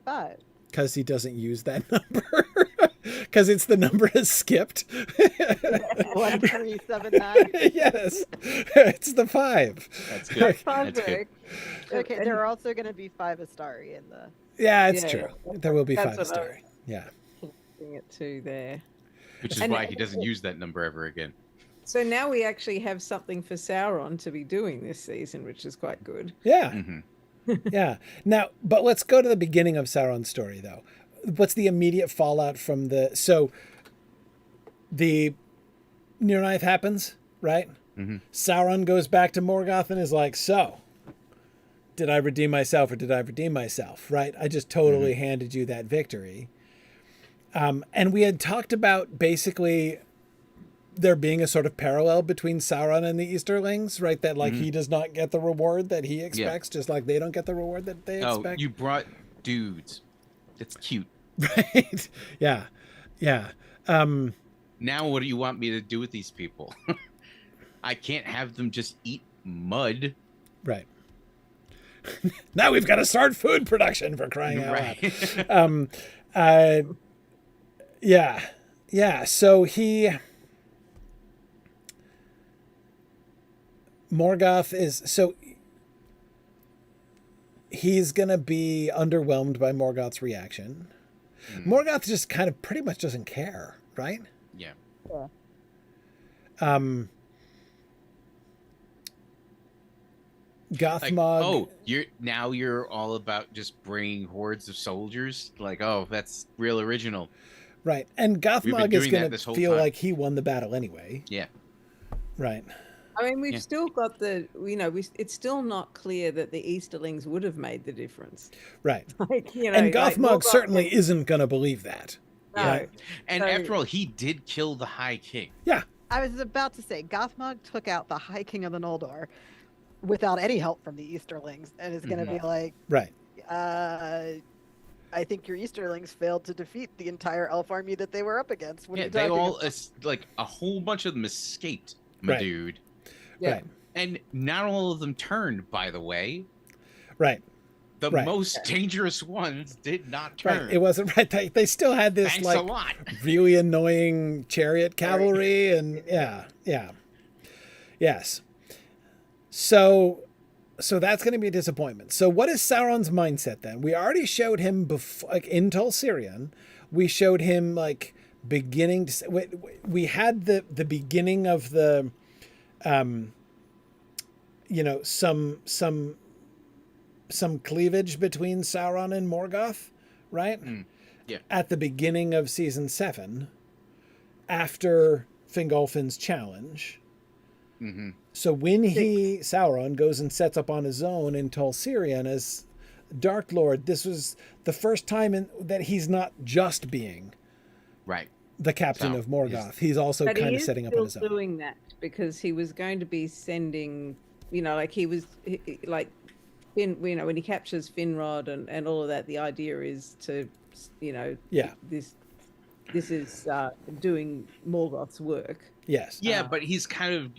5? Because he doesn't use that number. Because it's the number is skipped. 1379. Yes. It's the 5. That's good. Sounds That's good. big. Okay, there are also going to be 5 Astari in the. Yeah, it's Yeah. true. There will be That's 5 what I- story. Yeah. Bring it to there. Which is And- why he doesn't use that number ever again. So now we actually have something for Sauron to be doing this season, which is quite good. Yeah. Mm-hmm. Yeah. Now, but let's go to the beginning of Sauron's story, though. What's the immediate fallout from the Nirnaeth happens, right? Mm-hmm. Sauron goes back to Morgoth and is like, so, did I redeem myself or did I redeem myself, right? I just totally handed you that victory. And we had talked about basically there being a sort of parallel between Sauron and the Easterlings, right? That he does not get the reward that he expects, just like they don't get the reward that they Oh, expect. you brought dudes. That's cute. Right. Yeah. Now what do you want me to do with these people? I can't have them just eat mud. Right. Now we've got to start food production, for crying out loud. Right. Yeah. So Morgoth he's going to be underwhelmed by Morgoth's reaction. Morgoth just kind of pretty much doesn't care, right? Yeah. Gothmog. You're all about just bringing hordes of soldiers. Like, oh, that's real original. Right. And Gothmog is going to feel like he won the battle anyway. Yeah. Right. I mean, we've still got it's still not clear that the Easterlings would have made the difference. Right. Like, and Gothmog certainly isn't going to believe that. No. Right? And after all, he did kill the High King. Yeah. I was about to say, Gothmog took out the High King of the Noldor without any help from the Easterlings, and is going to be like, right. I think your Easterlings failed to defeat the entire elf army that they were up against. What are you they all about? like a whole bunch of them escaped, my dude. Yeah. Right. And not all of them turned, by the way. Right. The most dangerous ones did not turn. Right. It wasn't right. They still had this Thanks a lot. really annoying chariot cavalry, and yes. So that's going to be a disappointment. So what is Sauron's mindset then? We already showed him before, like in Silmarillion, we showed him like beginning to. We had the beginning of the, some cleavage between Sauron and Morgoth, right? Yeah. At the beginning of season 7, after Fingolfin's challenge. Mm-hmm. So when Sauron goes and sets up on his own in Silmarillion as Dark Lord, this was the first time that he's not just being the captain of Morgoth. He's also kind of setting up on his own. Doing that because he was going to be sending, when he captures Finrod and all of that, the idea is to, this is doing Morgoth's work. Yes. Yeah, but he's kind of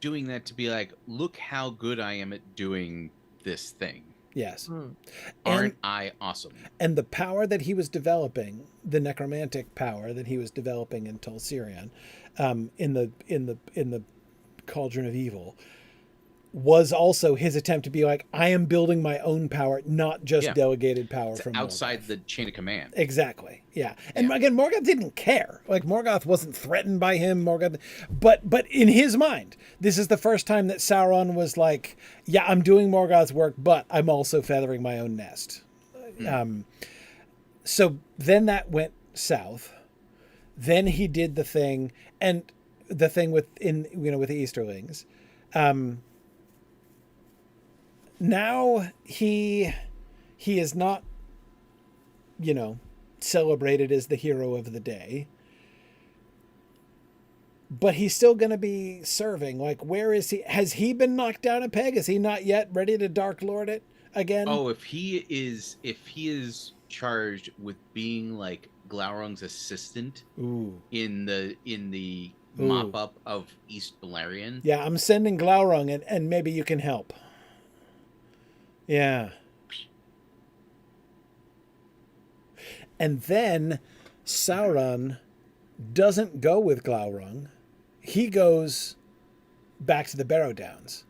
doing that to be like, look how good I am at doing this thing. Yes. Aren't I awesome? And the power that he was developing, the necromantic power that he was developing in Silmarillion, in the Cauldron of Evil, was also his attempt to be like, I am building my own power, not just delegated power from outside Morgoth. the chain of command. Exactly. Yeah. And again, Morgoth didn't care. Like, Morgoth wasn't threatened by him. But in his mind, this is the first time that Sauron was like, yeah, I'm doing Morgoth's work, but I'm also feathering my own nest. So then that went south. Then he did the thing, and the thing with the Easterlings. Now he is not, celebrated as the hero of the day, but he's still going to be serving. Like, where is he? Has he been knocked down a peg? Is he not yet ready to Dark Lord it again? Oh, if he is charged with being like Glaurung's assistant in the mop up of East Balerion. Yeah, I'm sending Glaurung, and maybe you can help. Yeah. And then Sauron doesn't go with Glaurung. He goes back to the Barrow Downs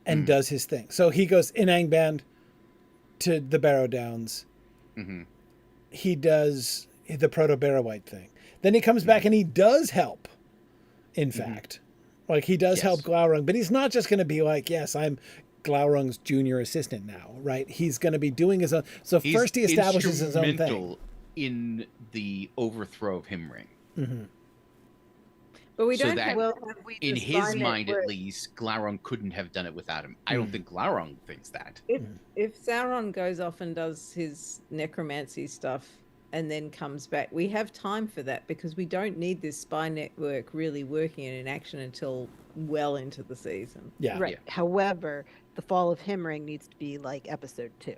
and does his thing. So he goes in Angband to the Barrow Downs. Mm-hmm. He does the Proto-Barrowite thing. Then he comes back and he does help, in fact. Like, he does help Glaurung, but he's not just going to be like, yes, I'm Glaurung's junior assistant now, right? He's going to be doing his own. So first he establishes his own thing in the overthrow of Himring. Mm-hmm. But we So don't that- have, Well, we In just his find mind, it where at least, Glaurung couldn't have done it without him. I don't think Glaurung thinks that. if Sauron goes off and does his necromancy stuff and then comes back, we have time for that because we don't need this spy network really working in action until well into the season. Yeah. Right. Yeah. However, the fall of Himring needs to be like episode 2.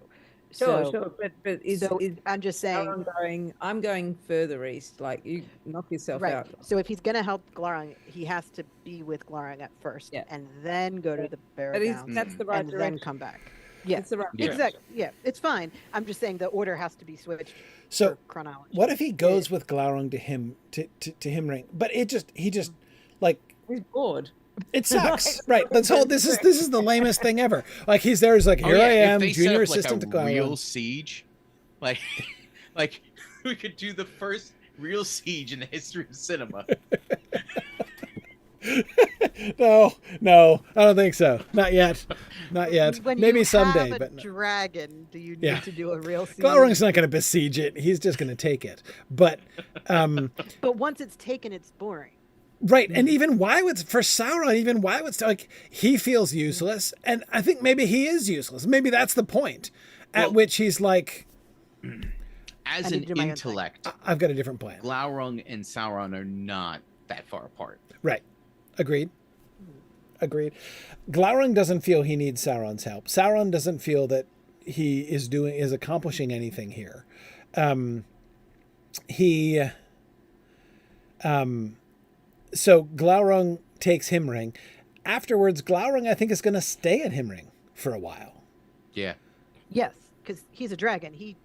Sure. But is I'm just saying. Sauron I'm going further east. Like, you knock yourself Right. out. So if he's going to help Glaurung, he has to be with Glaurung at first, and then go to the Barrow Downs, That's the right and direction. then come back. Yeah, That's the right Yeah. exactly. Yeah, it's fine. I'm just saying the order has to be switched. So for chronology. what if he goes with Glaurung to Himring? But he just like, He's bored. it sucks, right? This is the lamest thing ever. Like, he's there, he's like, here I am, if they junior set up, assistant to like, a real Glaurung. siege, like we could do the first real siege in the history of cinema. No, I don't think so. Not yet. Not yet. When Maybe you someday, have a but no. dragon, do you need Yeah. to do a real siege? Glaurung's not going to besiege it. He's just going to take it. But But once it's taken, it's boring. right, and even for Sauron, even like he feels useless, and I think maybe he is useless. Maybe that's the point at which he's like, As I an need to do my own thing. intellect, I've got a different plan. Glaurung and Sauron are not that far apart. Right. Agreed. Glaurung doesn't feel he needs Sauron's help. Sauron doesn't feel that he is accomplishing anything here. So Glaurung takes Himring. Afterwards, Glaurung, I think, is going to stay at Himring for a while. Yeah. Yes, because he's a dragon. He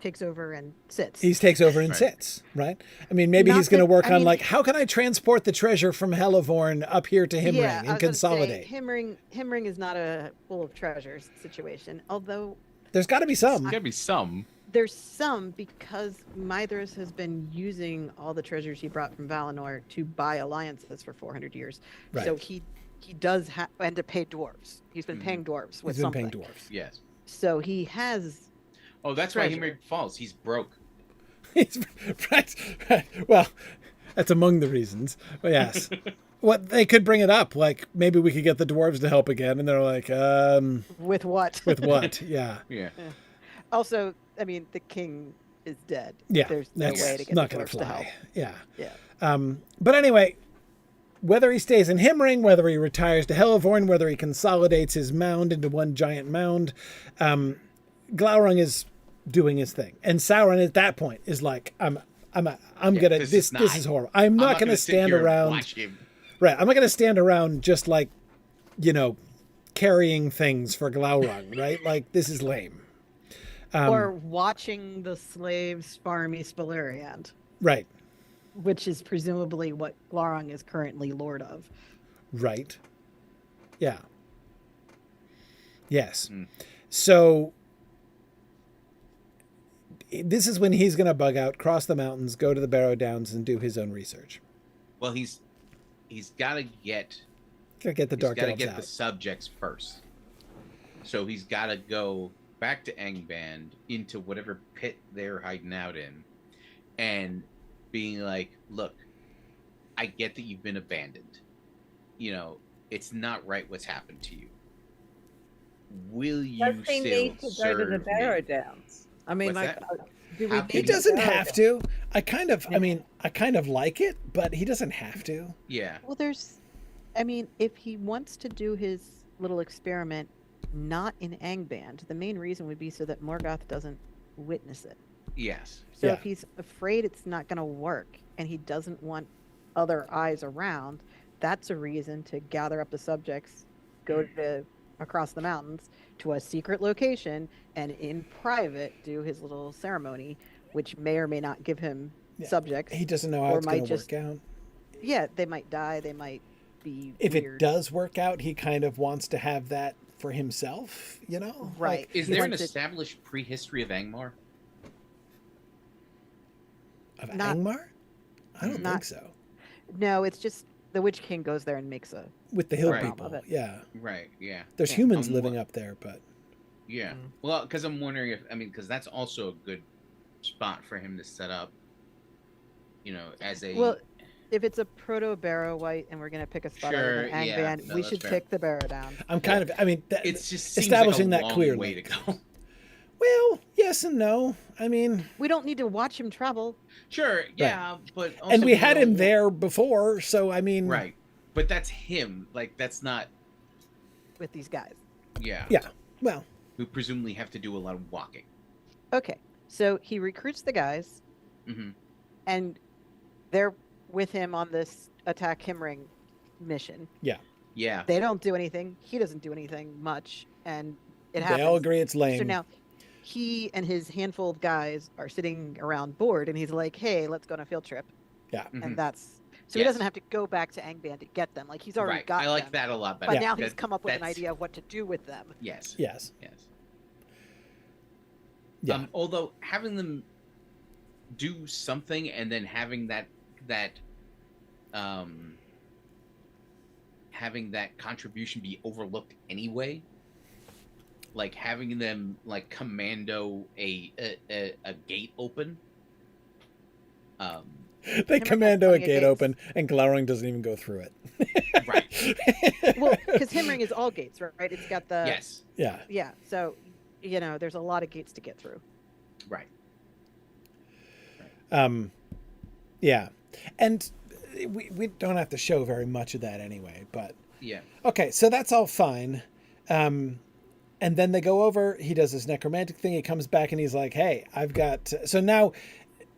takes over and sits. He takes over and Right. sits, right? I mean, maybe Not he's going to that- work I on mean- like, how can I transport the treasure from Helivorn up here to Himring yeah, I and was gonna say, consolidate? Himring is not a full of treasures situation, although There's got to be some. There's gotta be some. there's some because Maedhros has been using all the treasures he brought from Valinor to buy alliances for 400 years. Right. So he does have and to pay dwarves. He's been paying dwarves with He's been something. paying dwarves. Yes. So he has Oh, that's why Treasure. Himring falls. He's broke. right. Well, that's among the reasons. But yes. What they could bring it up, like maybe we could get the dwarves to help again, and they're like, with what? with what? Yeah. Yeah. Also, I mean, the king is dead. Yeah. There's no That's way to get not the going dwarves to to help. fly. Yeah. Yeah. But anyway, whether he stays in Himring, whether he retires to Helivorn, whether he consolidates his mound into one giant mound, Glaurung is doing his thing, and Sauron at that point is like, I'm gonna this is horrible. I'm not gonna sit stand here and around. watch him. Right, I'm not gonna stand around just like, carrying things for Glaurung. Right, like this is lame. Or watching the slaves farm East Beleriand, Right. which is presumably what Glaurung is currently lord of. Right. Yeah. Yes. So this is when he's going to bug out, cross the mountains, go to the Barrow Downs, and do his own research. Well, he's got to get Got to get the he's Dark got to Elves get out. the subjects first. So he's got to go back to Angband into whatever pit they're hiding out in, and being like, "Look, I get that you've been abandoned. It's not right what's happened to you. Will you Does he still need to go to serve the me?" Barrow Downs? I mean, What's like, that? do we How need He can to doesn't go have there? to. I kind of like it, but he doesn't have to. Yeah. Well, if he wants to do his little experiment not in Angband, the main reason would be so that Morgoth doesn't witness it. Yes. So Yeah. if he's afraid it's not going to work and he doesn't want other eyes around, that's a reason to gather up the subjects, go to across the mountains to a secret location, and in private do his little ceremony, which may or may not give him Yeah. subjects. He doesn't know how Or it's going might to just- work out. Yeah, they might die. They might be If weird. it does work out, he kind of wants to have that for himself, Right. Like, Is He there an wants it- established prehistory of Angmar? of Not- Angmar? I don't think not- so. No, it's just the Witch King goes there and makes a. With the hill Right. people, Of it. yeah. Right. Yeah. There's Yeah. humans Um, living up there, but Yeah. Mm. Well, because I'm wondering because that's also a good spot for him to set up. As a Well, if it's a proto Barrow White and we're gonna pick a spot other Sure, than yeah, Angband, no, we that's should fair. pick the Barrow down. I'm kind of. I mean, it's just seems establishing like a that long clearly. way to go. Well, yes and no. I mean, We don't need to watch him travel. Sure. Yeah. But also and we had don't him want- there before, so I mean, Right. But that's him. Like that's not. With these guys. Yeah. Yeah. Well, Who presumably have to do a lot of walking. Okay, so he recruits the guys, Mm-hmm. and they're with him on this attack Himring mission. Yeah. They don't do anything. He doesn't do anything much, and it they happens. all agree it's lame. So now, he and his handful of guys are sitting around board, and he's like, "Hey, let's go on a field trip." Mhm. And that's so he Yes. doesn't have to go back to Angband to get them. Like he's already Right. got I like them. that a lot better. But now That- he's come up with an that's- idea of what to do with them. Yes. yes. Yes. Yeah. Although having them do something and then having that having that contribution be overlooked anyway. Like having them like commando a gate open. They Himring commando has a plenty of gate gates. open, and Glaurung doesn't even go through it. Right. Well, because Himring is all gates, right? It's got the Yes. Yeah. Yeah, so there's a lot of gates to get through. Right. Yeah. And we don't have to show very much of that anyway, but Yeah. okay, so that's all fine. And then they go over, he does this necromantic thing, he comes back and he's like, hey, I've got... So now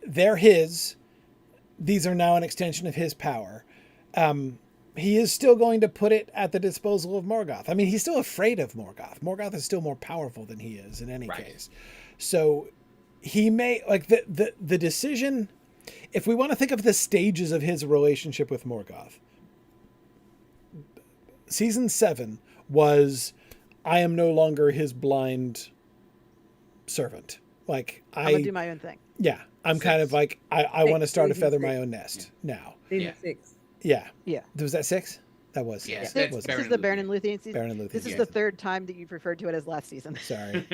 they're his. These are now an extension of his power. He is still going to put it at the disposal of Morgoth. I mean, he's still afraid of Morgoth. Morgoth is still more powerful than he is in any case. So he may... Like, the decision... If we want to think of the stages of his relationship with Morgoth, season 7 was, I am no longer his blind servant. Like, I'm gonna do my own thing. Yeah, I'm kind of like, I want to start a season feather 6. my own nest now. Season Yeah. 6. Yeah. Yeah. Was that 6? That was Yeah, six. that's Was This it? is the Baron and Luthien season. Baron and Luthien, This is yeah. the third time that you've referred to it as last season. Sorry.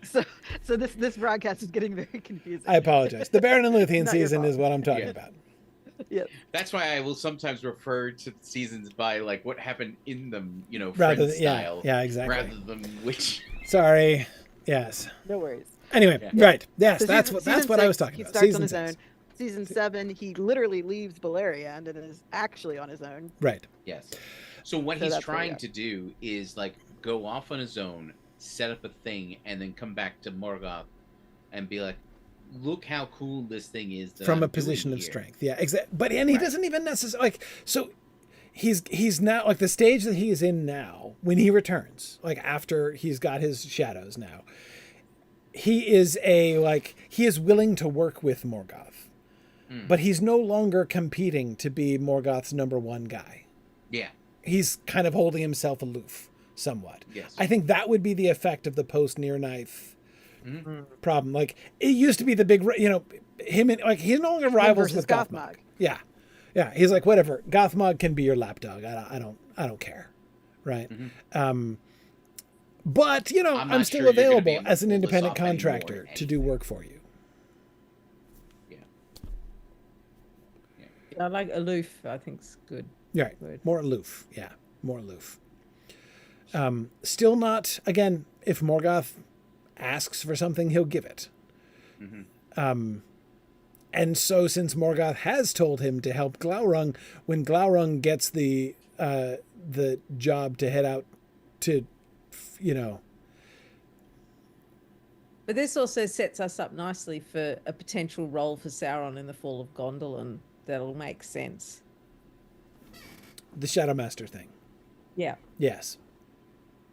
So this broadcast is getting very confusing. I apologize. The Baron and Luthien Not your season fault. is what I'm talking Yeah. about. Yes. That's why I will sometimes refer to the seasons by like what happened in them, Rather Friends than, yeah, style, yeah, exactly. rather than which. Sorry. Yes. No worries. Anyway, Yeah. right. Yes, So that's season what I 6, was talking he about. starts Season on his 6. own. Season 7, he literally leaves Beleriand and is actually on his own. Right. Yes. So what So he's that's where we trying are. to do is like go off on his own, set up a thing, and then come back to Morgoth and be like, "Look how cool this thing is." That From I'm a position doing of here." strength. Yeah, exactly. But and he Right. doesn't even necessarily like so he's now like the stage that he is in now when he returns, like after he's got his shadows now. He is he is willing to work with Morgoth. But he's no longer competing to be Morgoth's number one guy. Yeah. He's kind of holding himself aloof somewhat. Yes. I think that would be the effect of the post Near Knife Mhm. problem. Like it used to be the big, him and like he's no longer rivals versus with Gothmog. Gothmog. Yeah, yeah. He's like whatever. Gothmog can be your lapdog. I don't care, right? But I'm I'm not still sure you're gonna be available able to as an pull this independent off anymore in contractor to do anything. work for you. I like aloof. I think's good. Right. Word. More aloof. Yeah. More aloof. Still not, again, if Morgoth asks for something, he'll give it. And so since Morgoth has told him to help Glaurung, when Glaurung gets the job to head out to, But this also sets us up nicely for a potential role for Sauron in the Fall of Gondolin. That'll make sense. the Shadowmaster thing. Yeah. Yes.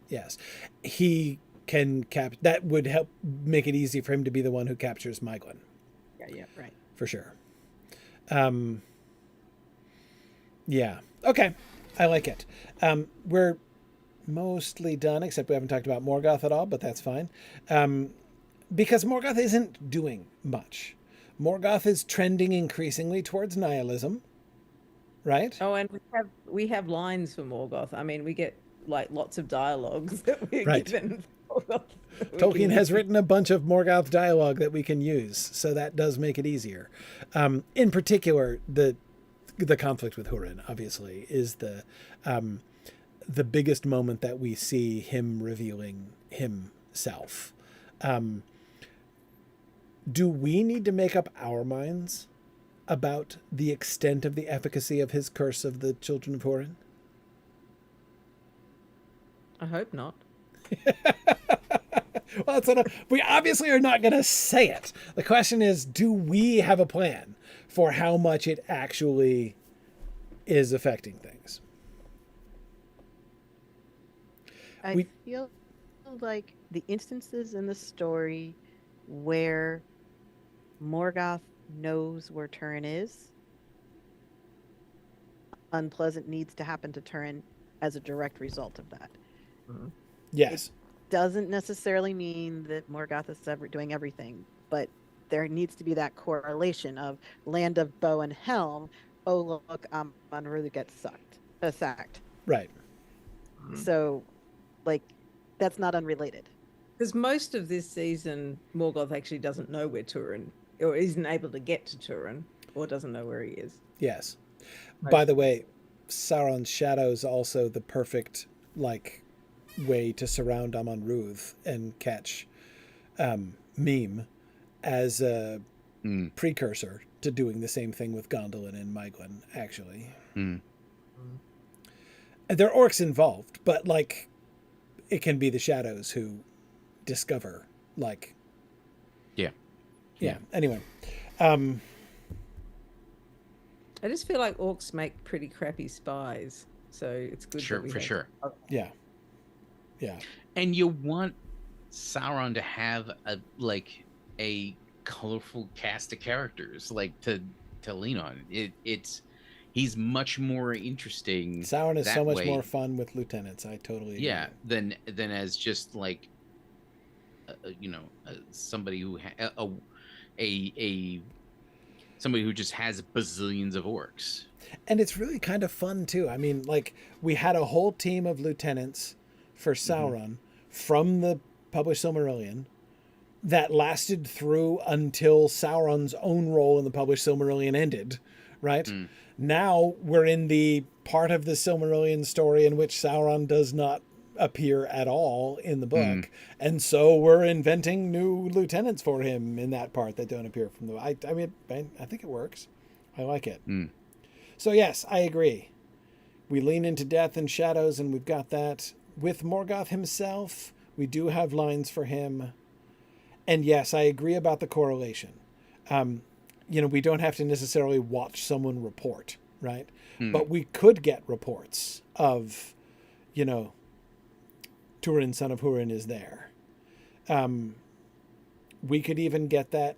Yes. He can that would help make it easy for him to be the one who captures Maedhros. Yeah. Right. For sure. Yeah. Okay. I like it. We're mostly done, except we haven't talked about Morgoth at all, but that's fine. Because Morgoth isn't doing much. Morgoth is trending increasingly towards nihilism, right? Oh, and we have lines for Morgoth. I mean, we get like lots of dialogues that we're Right. given. Morgoth that we Tolkien can has use. written a bunch of Morgoth dialogue that we can use, so that does make it easier. In particular, the conflict with Hurin, obviously, is the biggest moment that we see him revealing himself. Do we need to make up our minds about the extent of the efficacy of his curse of the children of Hurin? I hope not. Well, we obviously are not going to say it. The question is, do we have a plan for how much it actually is affecting things? I feel like the instances in the story where Morgoth knows where Turin is, unpleasant needs to happen to Turin as a direct result of that. Yes. Doesn't necessarily mean that Morgoth is doing everything, but there needs to be that correlation of land of bow and helm. Oh, look, Monru gets sacked. Right. So, like, that's not unrelated. Because most of this season, Morgoth actually doesn't know where Turin, or isn't able to get to Turin, or doesn't know where he is. Yes. By the way, Sauron's shadow is also the perfect, like, way to surround Amon-Ruth and catch Meme as a precursor to doing the same thing with Gondolin and Maedhros, actually. And there are orcs involved, but, like, it can be the shadows who discover, like... Yeah. Anyway. I just feel like orcs make pretty crappy spies, so it's good. Sure, for sure. Yeah. And you want Sauron to have a colorful cast of characters, like to lean on. He's much more interesting. Sauron is that so much way, more fun with lieutenants. I totally agree. yeah, than as just like somebody who somebody who just has bazillions of orcs. And it's really kind of fun too. I mean, like, we had a whole team of lieutenants for Sauron from the published Silmarillion that lasted through until Sauron's own role in the published Silmarillion ended, right? Now we're in the part of the Silmarillion story in which Sauron does not appear at all in the book, and so we're inventing new lieutenants for him in that part that don't appear from the... I mean, I think it works. I like it. So yes, I agree. We lean into death and shadows, and we've got that. With Morgoth himself, we do have lines for him. And yes, I agree about the correlation. We don't have to necessarily watch someone report, right? But we could get reports of, Turin, son of Hurin, is there. We could even get that.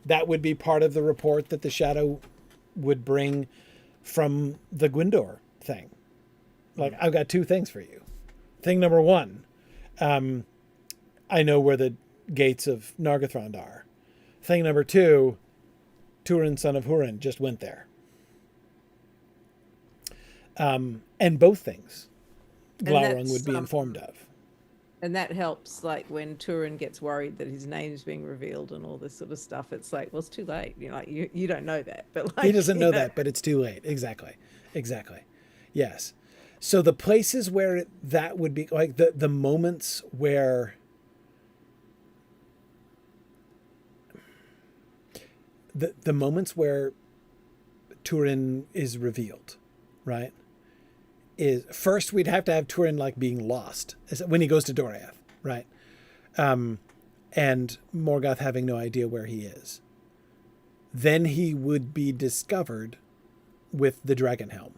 That would be part of the report that the shadow would bring from the Gwindor thing. Like, I've got two things for you. Thing number one, I know where the gates of Nargothrond are. Thing number two, Turin, son of Hurin, just went there. And both things Glaurung would be informed of. And that helps, like, when Turin gets worried that his name's being revealed and all this sort of stuff. It's like, well, it's too late. You don't know that. But like, he doesn't know that, but it's too late. Exactly. Yes. So the places where that would be, like, the moments where the moments where Turin is revealed, right? Is first we'd have to have Turin, like, being lost when he goes to Doriath, right? And Morgoth having no idea where he is. Then he would be discovered with the dragon helm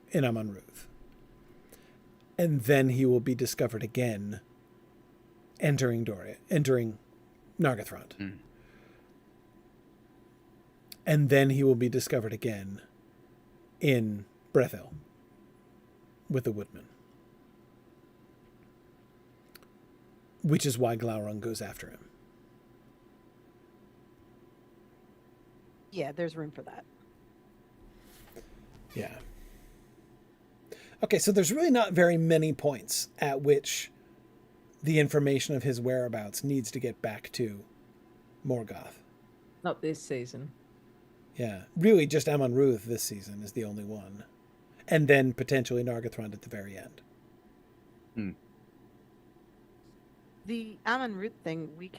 in Amon-Ruth. And then he will be discovered again entering Nargothrond. And then he will be discovered again in Brethil with the woodman. Which is why Glaurung goes after him. Yeah, there's room for that. Yeah. Okay, so there's really not very many points at which the information of his whereabouts needs to get back to Morgoth. Not this season. Yeah, really just Amon-Ruth this season is the only one. And then potentially Nargothrond at the very end. The Amon-Ruth thing, we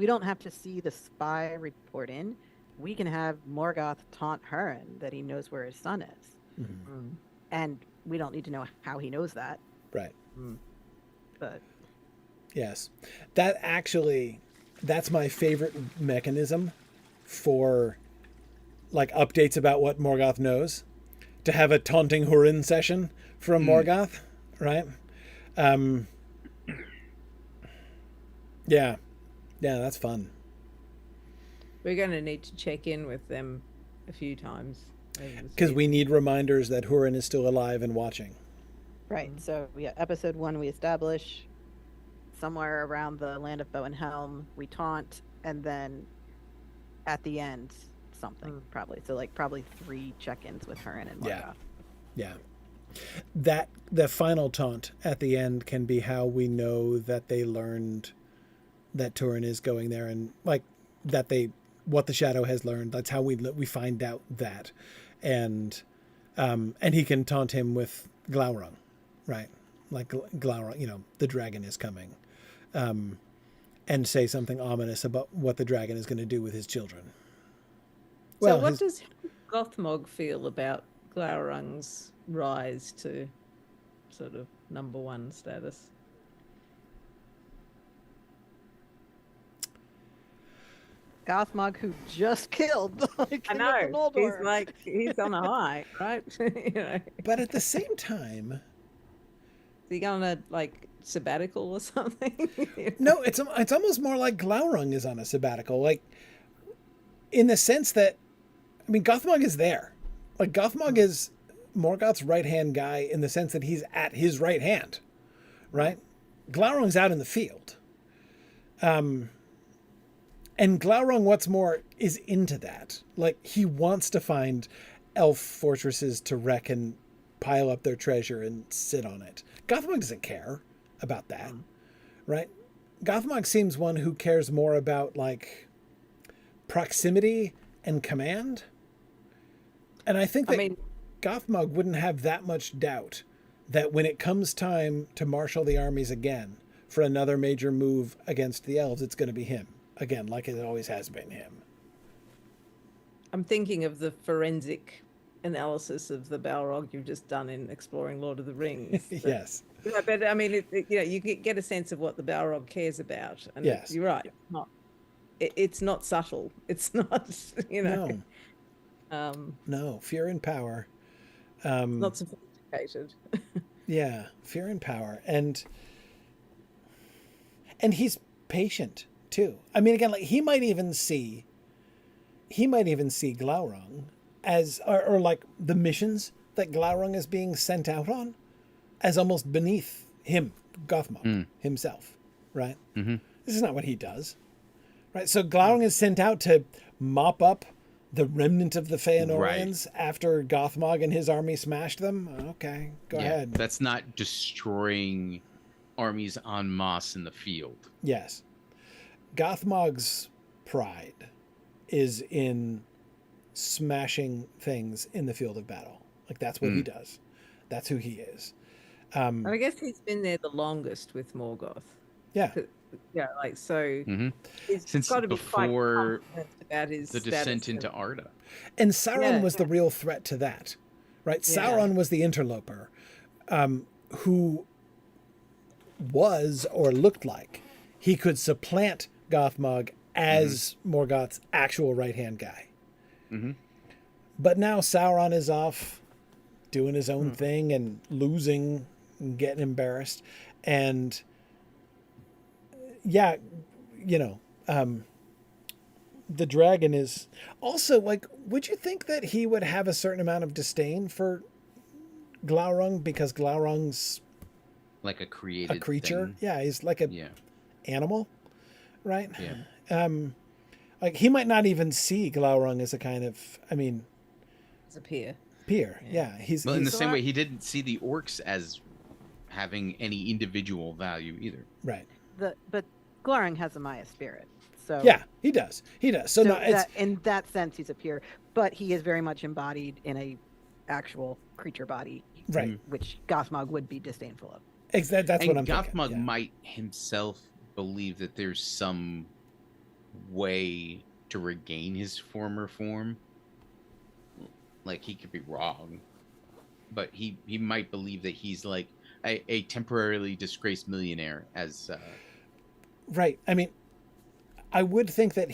don't have to see the spy report in. We can have Morgoth taunt Hurin that he knows where his son is. And we don't need to know how he knows that. Right. But yes, that's my favorite mechanism for, like, updates about what Morgoth knows. To have a taunting Hurin session from Morgoth, right? Yeah, that's fun. We're going to need to check in with them a few times. Because we need reminders that Hurin is still alive and watching. right, so episode 1 we establish somewhere around the land of Bow and Helm, we taunt, and then at the end something probably. So like probably 3 check-ins with Hurin and Morgoth. Yeah. That the final taunt at the end can be how we know that they learned that Turin is going there, and like that what the Shadow has learned. That's how we find out that, and he can taunt him with Glaurung, right? Like Glaurung, the dragon is coming, and say something ominous about what the dragon is going to do with his children. So what does Gothmog feel about Glaurung's rise to sort of number one status? Gothmog, who just killed the King I know. of the Noldor. He's on a high, right? But at the same time, is he going on a sabbatical or something? No, it's almost more like Glaurung is on a sabbatical, like in the sense that, I mean, Gothmog is there. Like Gothmog is Morgoth's right-hand guy in the sense that he's at his right hand, right? Glaurung's out in the field. And Glaurung, what's more, is into that. Like, he wants to find elf fortresses to wreck and pile up their treasure and sit on it. Gothmog doesn't care about that, right? Gothmog seems one who cares more about, like, proximity and command. And I think that Gothmog wouldn't have that much doubt that when it comes time to marshal the armies again for another major move against the elves, it's going to be him. Again, like it always has been him. I'm thinking of the forensic analysis of the Balrog you've just done in exploring Lord of the Rings. Yes. But I mean, you get a sense of what the Balrog cares about. And yes. You're right. It's not subtle. It's not, No, fear and power. Not sophisticated. Yeah, fear and power. And he's patient too. I mean, again, like he might even see Glaurung as, or like the missions that Glaurung is being sent out on as almost beneath him, Gothmog himself, right? Mm-hmm. This is not what he does, right? So Glaurung is sent out to mop up the remnant of the Fëanorians after Gothmog and his army smashed them. Okay, go ahead. That's not destroying armies en masse in the field. Yes. Gothmog's pride is in smashing things in the field of battle. Like, that's what he does. That's who he is. And I guess he's been there the longest with Morgoth. Yeah. Yeah, so he's since got to be before quite about his the descent into Arda. And Sauron was the real threat to that, right? Yeah. Sauron was the interloper who was, or looked like, he could supplant Gothmog as Morgoth's actual right-hand guy. Mm-hmm. But now Sauron is off doing his own thing and losing and getting embarrassed. And the dragon is also, like, would you think that he would have a certain amount of disdain for Glaurung because Glaurung's like a creature thing. Yeah, he's like a animal, right? Yeah. Like he might not even see Glaurung as a kind of, as a peer. Yeah. He's in the same way he didn't see the orcs as having any individual value either. Right. But Glaurung has a Maya spirit, so yeah, he does. So no, in that sense, he's a peer, but he is very much embodied in a actual creature body, right? Which Gothmog would be disdainful of. That's what I'm thinking. Gothmog might himself believe that there's some way to regain his former form. Like, he could be wrong, but he might believe that he's like a temporarily disgraced millionaire as right. I would think that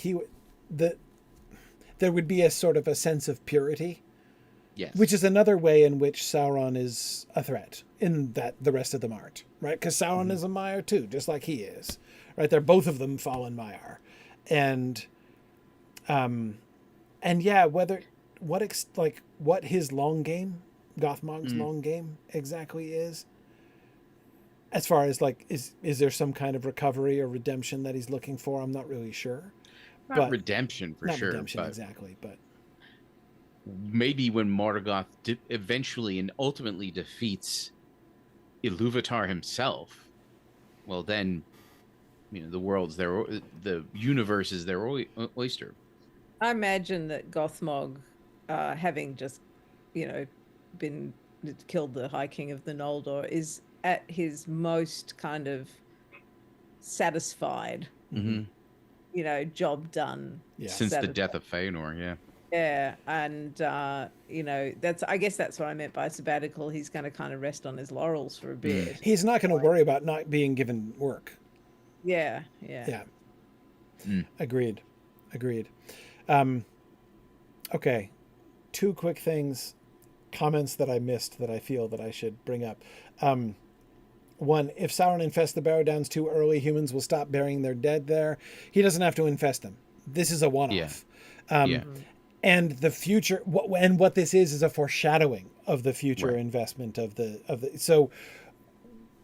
there would be a sort of a sense of purity. Yes. Which is another way in which Sauron is a threat in that the rest of them aren't, right? Because Sauron is a Maiar too, just like he is, right? They're both of them fallen Maiar. And yeah, what his long game, Gothmog's long game exactly is, as far as like, is there some kind of recovery or redemption that he's looking for? I'm not really sure. Not redemption for not sure. Redemption but exactly, but maybe when Morgoth eventually and ultimately defeats Iluvatar himself, well then, the world's the universe is their oyster. I imagine that Gothmog, having just, been killed the High King of the Noldor, is at his most kind of satisfied. Mm-hmm. Job done. Yeah. Since the death of Fëanor, yeah. Yeah, and I guess that's what I meant by sabbatical. He's going to kind of rest on his laurels for a bit. He's not going to worry about not being given work. Yeah. Agreed. Okay, 2 quick things, comments that I missed that I feel that I should bring up. One, if Sauron infests the Barrow Downs too early, humans will stop burying their dead there. He doesn't have to infest them. This is a one-off. And the future, what this is a foreshadowing of the future investment of the. So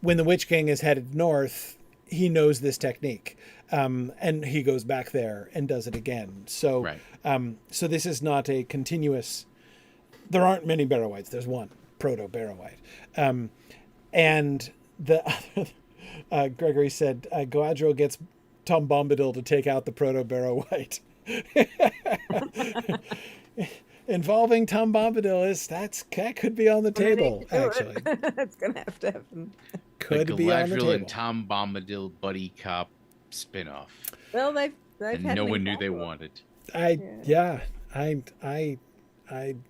when the Witch King is headed north, he knows this technique, and he goes back there and does it again. So, so this is not a continuous. There aren't many Barrow-wights. There's one proto Barrow-wight, and the other, Gregory said Galadriel gets Tom Bombadil to take out the proto Barrow-wight. Involving Tom Bombadil that could be on the table, actually. That's gonna have to happen. Could be on the table. Galadriel and Tom Bombadil buddy cop spinoff. Well, they've And had no an one knew they example. wanted.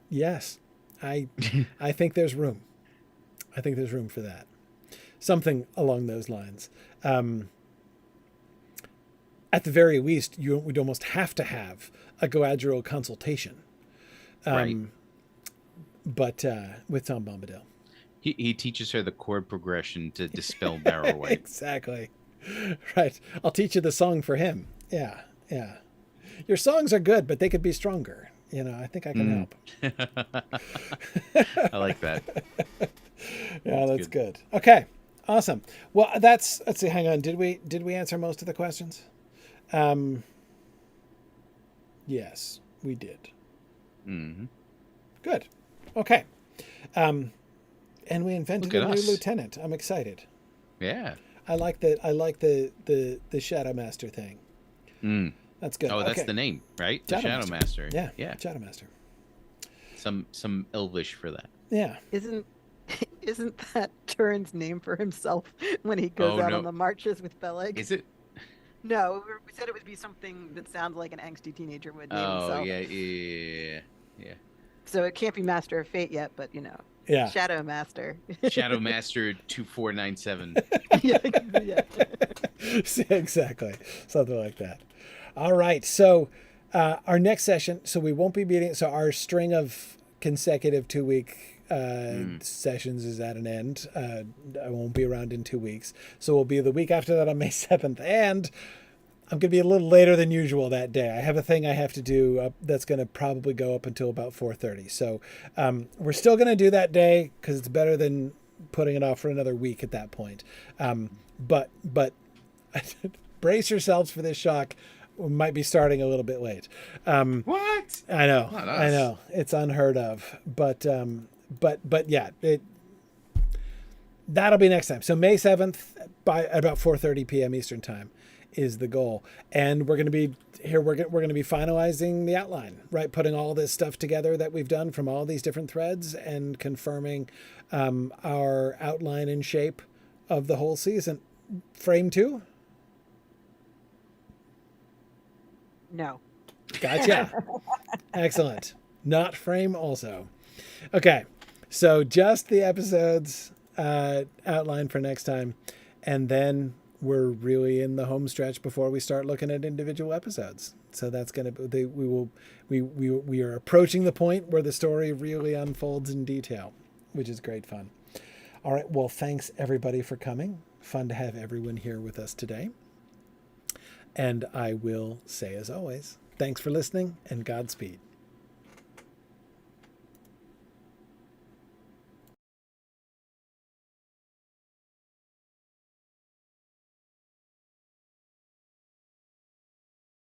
Yes. I think there's room. I think there's room for that. Something along those lines. At the very least, we'd almost have to have a Galadriel consultation. But with Tom Bombadil. He teaches her the chord progression to dispel Barrow-wight. Exactly. Right. I'll teach you the song for him. Yeah. Your songs are good, but they could be stronger. I think I can help. I like that. Yeah, that's good. Okay. Awesome. Well, let's see. Hang on. Did we answer most of the questions? Yes, we did. Mm-hmm. Good. Okay. And we invented Look a at new us. lieutenant. I'm excited. Yeah. I like the Shadow Master thing. Mm. That's good. Oh, that's okay. the name, right? The Shadow Master. Yeah. Shadow Master. Some Elvish for that. Yeah. Isn't that Turin's name for himself when he goes out on the marches with Beleg? Is it? No, we said it would be something that sounds like an angsty teenager would name Oh, himself. yeah. So it can't be Master of Fate yet, but Yeah. Shadow Master. Shadow Master 2497. yeah. Exactly. Something like that. All right. So our next session, so we won't be meeting. So our string of consecutive 2-week sessions is at an end. I won't be around in 2 weeks. So we'll be the week after that on May 7th. And I'm going to be a little later than usual that day. I have a thing I have to do that's going to probably go up until about 4:30. So we're still going to do that day because it's better than putting it off for another week at that point. But brace yourselves for this shock. We might be starting a little bit late. What? I know. Not us. I know. It's unheard of. But yeah, that'll be next time. So May 7th by about 4:30 p.m. Eastern time is the goal. And we're going to be here. We're going to be finalizing the outline, right? Putting all this stuff together that we've done from all these different threads and confirming our outline and shape of the whole season. Frame 2? No. Gotcha. Excellent. Not frame also. Okay. So just the episodes outlined for next time. And then we're really in the home stretch before we start looking at individual episodes. So that's going to, we are approaching the point where the story really unfolds in detail, which is great fun. All right. Well, thanks everybody for coming. Fun to have everyone here with us today. And I will say, as always, thanks for listening and Godspeed.